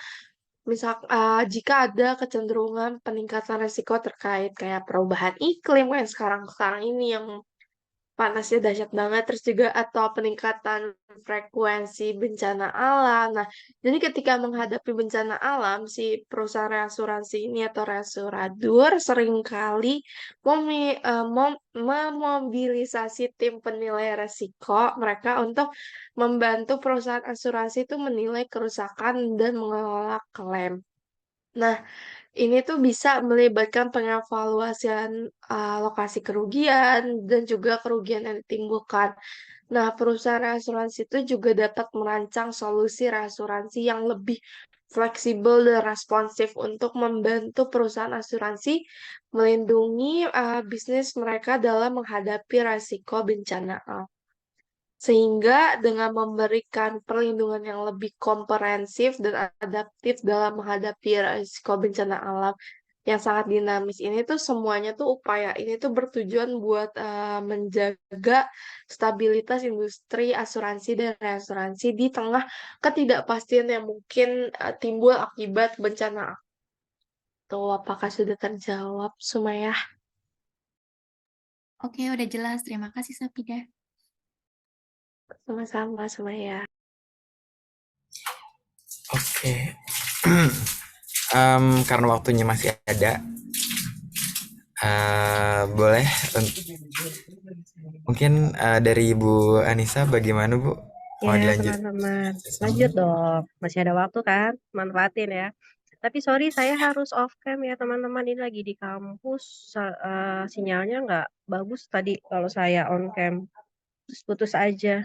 misal jika ada kecenderungan peningkatan resiko terkait kayak perubahan iklim yang sekarang ini yang panasnya dahsyat banget, terus juga atau peningkatan frekuensi bencana alam. Nah, jadi ketika menghadapi bencana alam, si perusahaan reasuransi ini atau reasuradur seringkali memobilisasi tim penilai resiko mereka untuk membantu perusahaan asuransi itu menilai kerusakan dan mengelola klaim. Nah, ini tuh bisa melibatkan pengevaluasian lokasi kerugian dan juga kerugian yang ditimbulkan. Nah, perusahaan asuransi itu juga dapat merancang solusi reasuransi yang lebih fleksibel dan responsif untuk membantu perusahaan asuransi melindungi bisnis mereka dalam menghadapi risiko bencana alam. Sehingga dengan memberikan perlindungan yang lebih komprehensif dan adaptif dalam menghadapi risiko bencana alam yang sangat dinamis ini tuh semuanya tuh upaya ini tuh bertujuan buat menjaga stabilitas industri asuransi dan reasuransi di tengah ketidakpastian yang mungkin timbul akibat bencana alam. Tuh, apakah sudah terjawab, Sumaya? Oke, udah jelas. Terima kasih, Sapida. Sama-sama, Sumaya. Oke. Karena waktunya masih ada, boleh mungkin dari Ibu Anissa bagaimana Bu? Mau Ya, dilanjut? teman-teman. Lanjut dong. Masih ada waktu kan? Manfaatin ya. Tapi sorry, saya harus off cam ya, teman-teman. Ini lagi di kampus. Sinyalnya nggak bagus tadi kalau saya on cam. Putus-putus aja.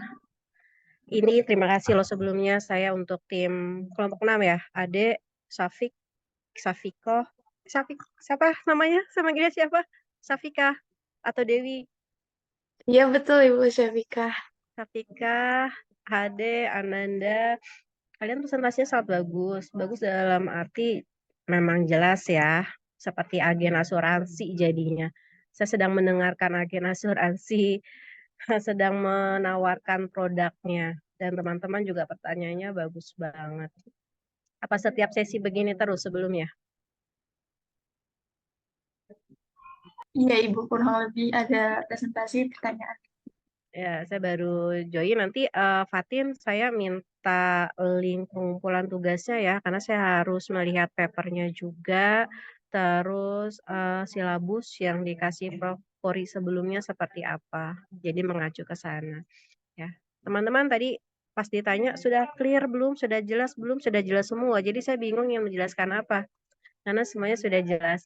Ini terima kasih loh sebelumnya saya untuk tim kelompok 6 ya. Ade, Safik, Safiko. Siapa namanya? Sama dia siapa? Safika atau Dewi? Iya betul, Ibu Syafika. Safika, Ade, Ananda. Kalian presentasinya sangat bagus. Bagus dalam arti memang jelas ya. seperti agen asuransi jadinya. Saya sedang mendengarkan agen asuransi, sedang menawarkan produknya, dan teman-teman juga pertanyaannya bagus banget. Apa setiap sesi begini terus sebelumnya? Iya, Ibu, kurang lebih ada presentasi pertanyaan. Ya, saya baru join. Nanti Fatin, saya minta link pengumpulan tugasnya ya, karena saya harus melihat papernya juga, terus silabus yang dikasih Prof. Pori sebelumnya seperti apa. Jadi mengacu ke sana. Ya, teman-teman tadi pas ditanya sudah clear belum, sudah jelas belum, sudah jelas semua. Jadi saya bingung yang menjelaskan apa, karena semuanya sudah jelas.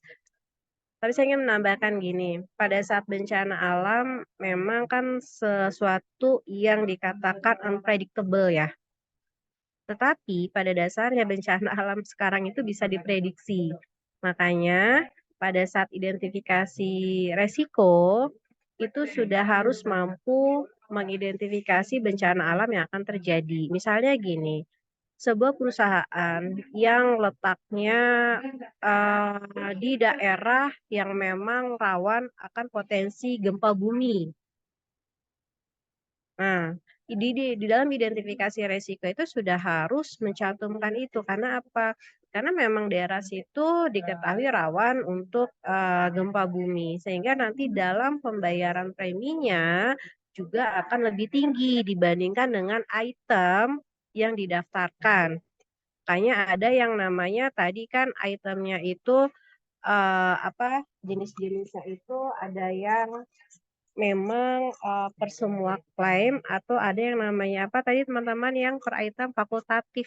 Tapi saya ingin menambahkan gini, pada saat bencana alam memang kan sesuatu yang dikatakan unpredictable ya. Tetapi pada dasarnya bencana alam sekarang itu bisa diprediksi. Makanya pada saat identifikasi resiko itu sudah harus mampu mengidentifikasi bencana alam yang akan terjadi. Misalnya gini, sebuah perusahaan yang letaknya di daerah yang memang rawan akan potensi gempa bumi. Nah, di dalam identifikasi resiko itu sudah harus mencantumkan itu. Karena apa? Karena memang daerah situ diketahui rawan untuk gempa bumi. Sehingga nanti dalam pembayaran preminya juga akan lebih tinggi dibandingkan dengan item yang didaftarkan. Makanya ada yang namanya tadi kan itemnya itu apa jenis-jenisnya itu ada yang memang per semua klaim atau ada yang namanya apa tadi teman-teman yang per item fakultatif,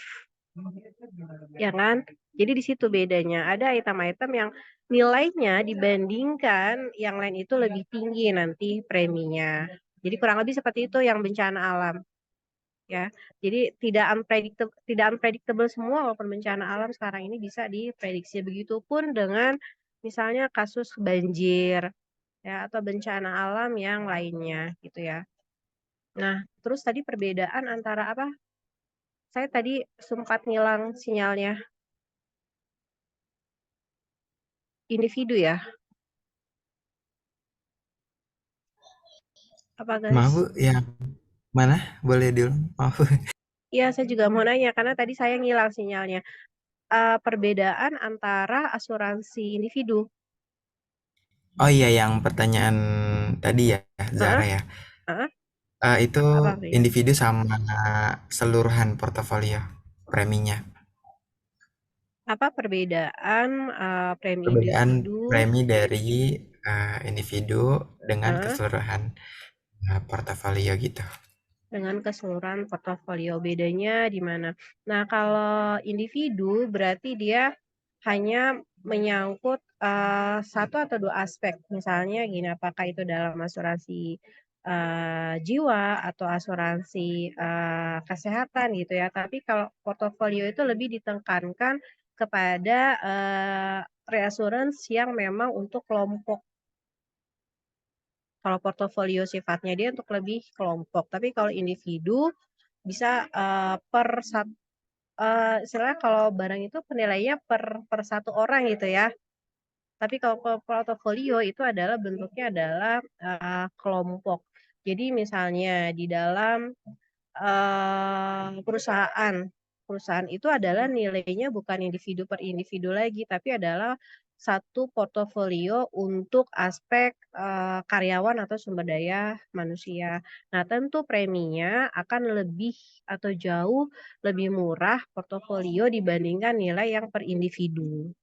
ya kan? Jadi di situ bedanya. Ada item-item yang nilainya dibandingkan yang lain itu lebih tinggi nanti preminya. Jadi kurang lebih seperti itu yang bencana alam. Ya, jadi tidak unpredictable semua walaupun bencana alam sekarang ini bisa diprediksi. Begitupun dengan misalnya kasus banjir ya atau bencana alam yang lainnya gitu ya. Nah, terus tadi perbedaan antara apa? Saya tadi sempat ngilang sinyalnya. Individu ya? Apa Maaf guys? Bu, yang mana? Boleh diulang? Maaf. Iya, saya juga mau nanya karena tadi saya ngilang sinyalnya. Perbedaan antara asuransi individu. Oh iya, yang pertanyaan tadi ya, Zara Heeh, ya. heeh, Itu apa beda? individu sama seluruhan portofolio preminya. Apa perbedaan premi Perbedaan individu premi dari individu dengan eh, keseluruhan portofolio gitu. dengan keseluruhan portofolio? Bedanya di mana? Nah, kalau individu berarti dia hanya menyangkut satu atau dua aspek. Misalnya gini, apakah itu dalam asuransi jiwa atau asuransi kesehatan gitu ya. Tapi kalau portofolio itu lebih ditekankan kepada reassurance yang memang untuk kelompok. Kalau portofolio sifatnya dia untuk lebih kelompok. Tapi kalau individu bisa per satu, istilahnya kalau barang itu penilaiannya per satu orang gitu ya. Tapi kalau portofolio itu adalah bentuknya adalah kelompok. Jadi misalnya di dalam perusahaan, perusahaan itu adalah nilainya bukan individu per individu lagi, tapi adalah satu portofolio untuk aspek karyawan atau sumber daya manusia. Nah, tentu preminya akan lebih atau jauh lebih murah portofolio dibandingkan nilai yang per individu.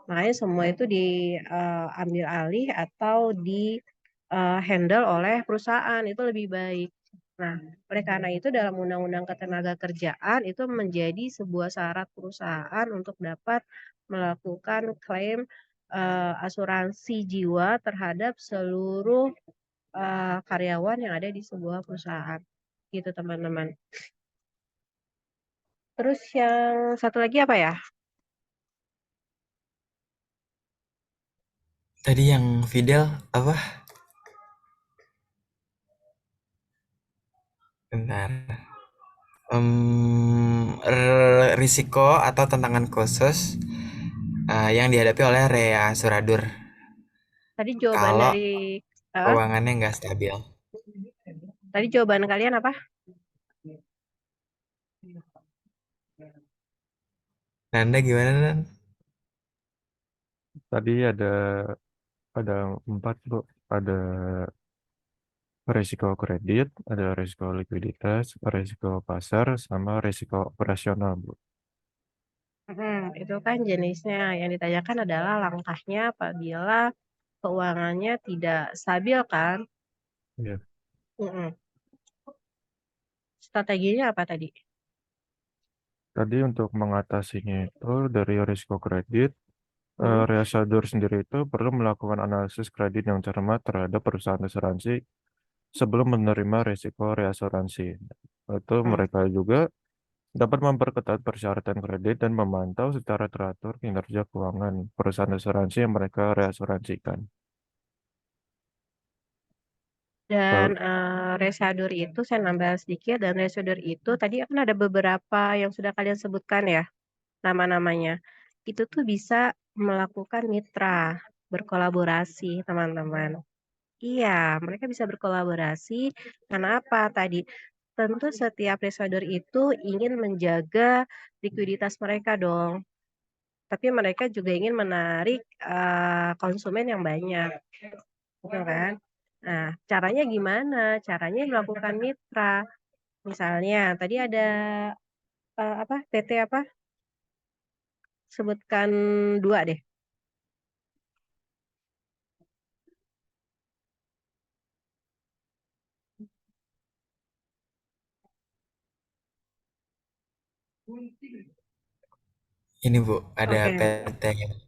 Makanya semua itu diambil alih atau di handle oleh perusahaan itu lebih baik. Nah, oleh karena itu dalam Undang-Undang Ketenagakerjaan itu menjadi sebuah syarat perusahaan untuk dapat melakukan klaim asuransi jiwa terhadap seluruh karyawan yang ada di sebuah perusahaan. Gitu teman-teman. Terus yang satu lagi apa ya? Tadi yang Fidel apa? Bentar. Risiko atau tantangan khusus yang dihadapi oleh reasuradur Tadi jawaban kalau dari keuangannya nggak stabil. tadi jawaban kalian apa? Nanda gimana, Nan? Tadi ada 4, Bu. Ada risiko kredit, ada risiko likuiditas, risiko pasar, sama risiko operasional, Bu. Itu kan jenisnya. Yang ditanyakan adalah langkahnya apabila keuangannya tidak stabil kan? Iya. Mm-mm. Strateginya apa tadi? Tadi untuk mengatasinya itu dari risiko kredit, Hmm. reasadur sendiri itu perlu melakukan analisis kredit yang cermat terhadap perusahaan asuransi sebelum menerima risiko reasuransi. Itu Hmm. mereka juga dapat memperketat persyaratan kredit dan memantau secara teratur kinerja keuangan perusahaan asuransi yang mereka reasuransikan. Dan Lalu, resadur itu saya nambah sedikit, dan resadur itu tadi kan ada beberapa yang sudah kalian sebutkan ya, nama-namanya. Itu tuh bisa melakukan mitra, berkolaborasi teman-teman. Iya, mereka bisa berkolaborasi karena apa tadi? Tentu setiap resadur itu ingin menjaga likuiditas mereka dong. Tapi mereka juga ingin menarik konsumen yang banyak, gitu kan? Nah, caranya gimana? Caranya melakukan mitra. Misalnya, tadi ada apa? PT apa? Sebutkan 2 deh. Ini Bu, ada Oke. PT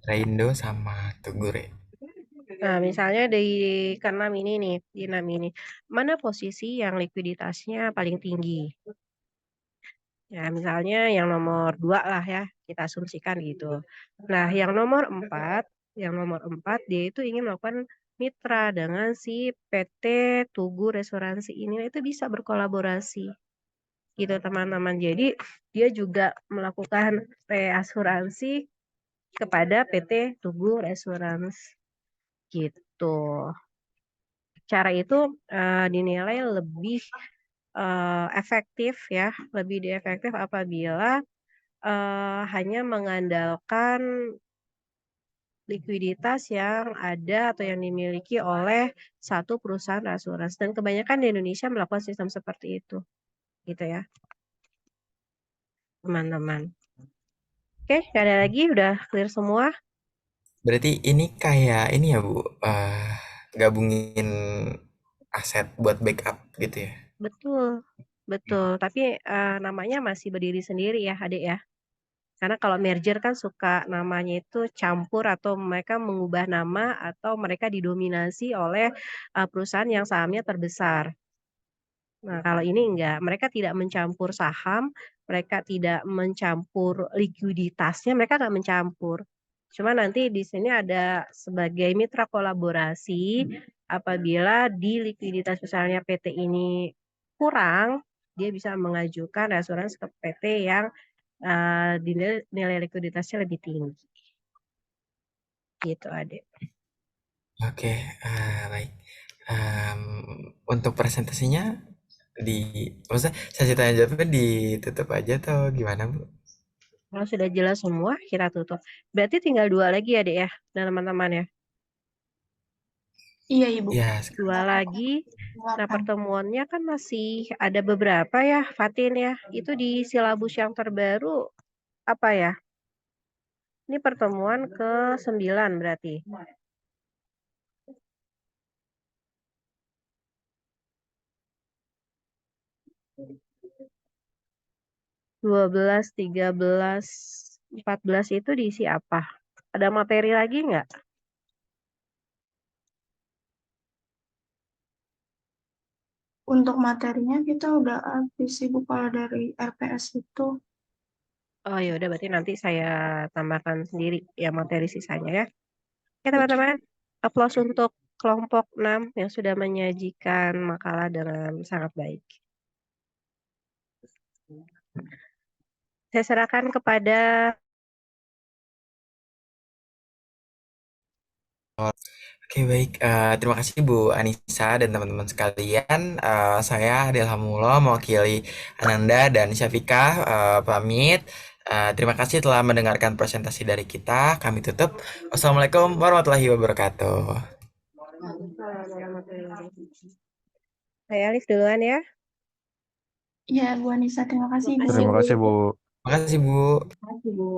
Raindo sama Tugure. Nah, misalnya di keenam ini nih, di 6 ini, mana posisi yang likuiditasnya paling tinggi? Ya, misalnya yang nomor 2 lah ya, kita asumsikan gitu. Nah, yang nomor 4 dia itu ingin melakukan mitra dengan si PT Tugu Restoransi ini. Nah, itu bisa berkolaborasi gitu teman-teman. Jadi dia juga melakukan reasuransi kepada PT Tugu Restoransi gitu. Cara itu dinilai lebih efektif ya, lebih efektif apabila hanya mengandalkan likuiditas yang ada atau yang dimiliki oleh satu perusahaan asuransi, dan kebanyakan di Indonesia melakukan sistem seperti itu gitu ya teman-teman. Oke, nggak ada lagi, udah clear semua. Berarti ini kayak ini ya Bu, gabungin aset buat backup gitu ya. Betul, betul, tapi namanya masih berdiri sendiri ya adik ya, karena kalau merger kan suka namanya itu campur atau mereka mengubah nama atau mereka didominasi oleh perusahaan yang sahamnya terbesar. Nah, kalau ini enggak, mereka tidak mencampur saham, mereka tidak mencampur likuiditasnya, mereka nggak mencampur. Cuma nanti di sini ada sebagai mitra kolaborasi apabila di likuiditas misalnya PT ini kurang, dia bisa mengajukan asuransi ke PT yang nilai likuiditasnya lebih tinggi. Gitu, Adik. Oke, baik. Untuk presentasinya maksudnya sesi tanya jawabnya ditutup aja atau gimana Bu? Kalau sudah jelas semua, kita tutup. Berarti tinggal 2 lagi ya, Dek ya, dan teman-teman ya. Iya, Ibu. Ya, 2 lagi. Nah, Silakan. pertemuannya kan masih ada beberapa ya, Fatin ya. Itu di silabus yang terbaru apa ya? Ini pertemuan ke-9 berarti. Dua belas, 13, 14 itu diisi apa? Ada materi lagi nggak? Untuk materinya kita udah habis, Ibu, kalau dari RPS itu. Oh ya udah, berarti nanti saya tambahkan sendiri ya materi sisanya ya. Oke teman-teman, aplaus untuk kelompok 6 yang sudah menyajikan makalah dengan sangat baik. Saya serahkan kepada Oke, baik. Terima kasih Bu Anissa dan teman-teman sekalian. Saya Adel Hamulo mewakili Ananda dan Syafika pamit. Terima kasih telah mendengarkan presentasi dari kita. Kami tutup. Wassalamualaikum warahmatullahi wabarakatuh. Saya Alif duluan ya. Ya, Bu Anissa, terima kasih, Bu. Terima kasih, Bu. Terima kasih Bu. Terima kasih, Bu.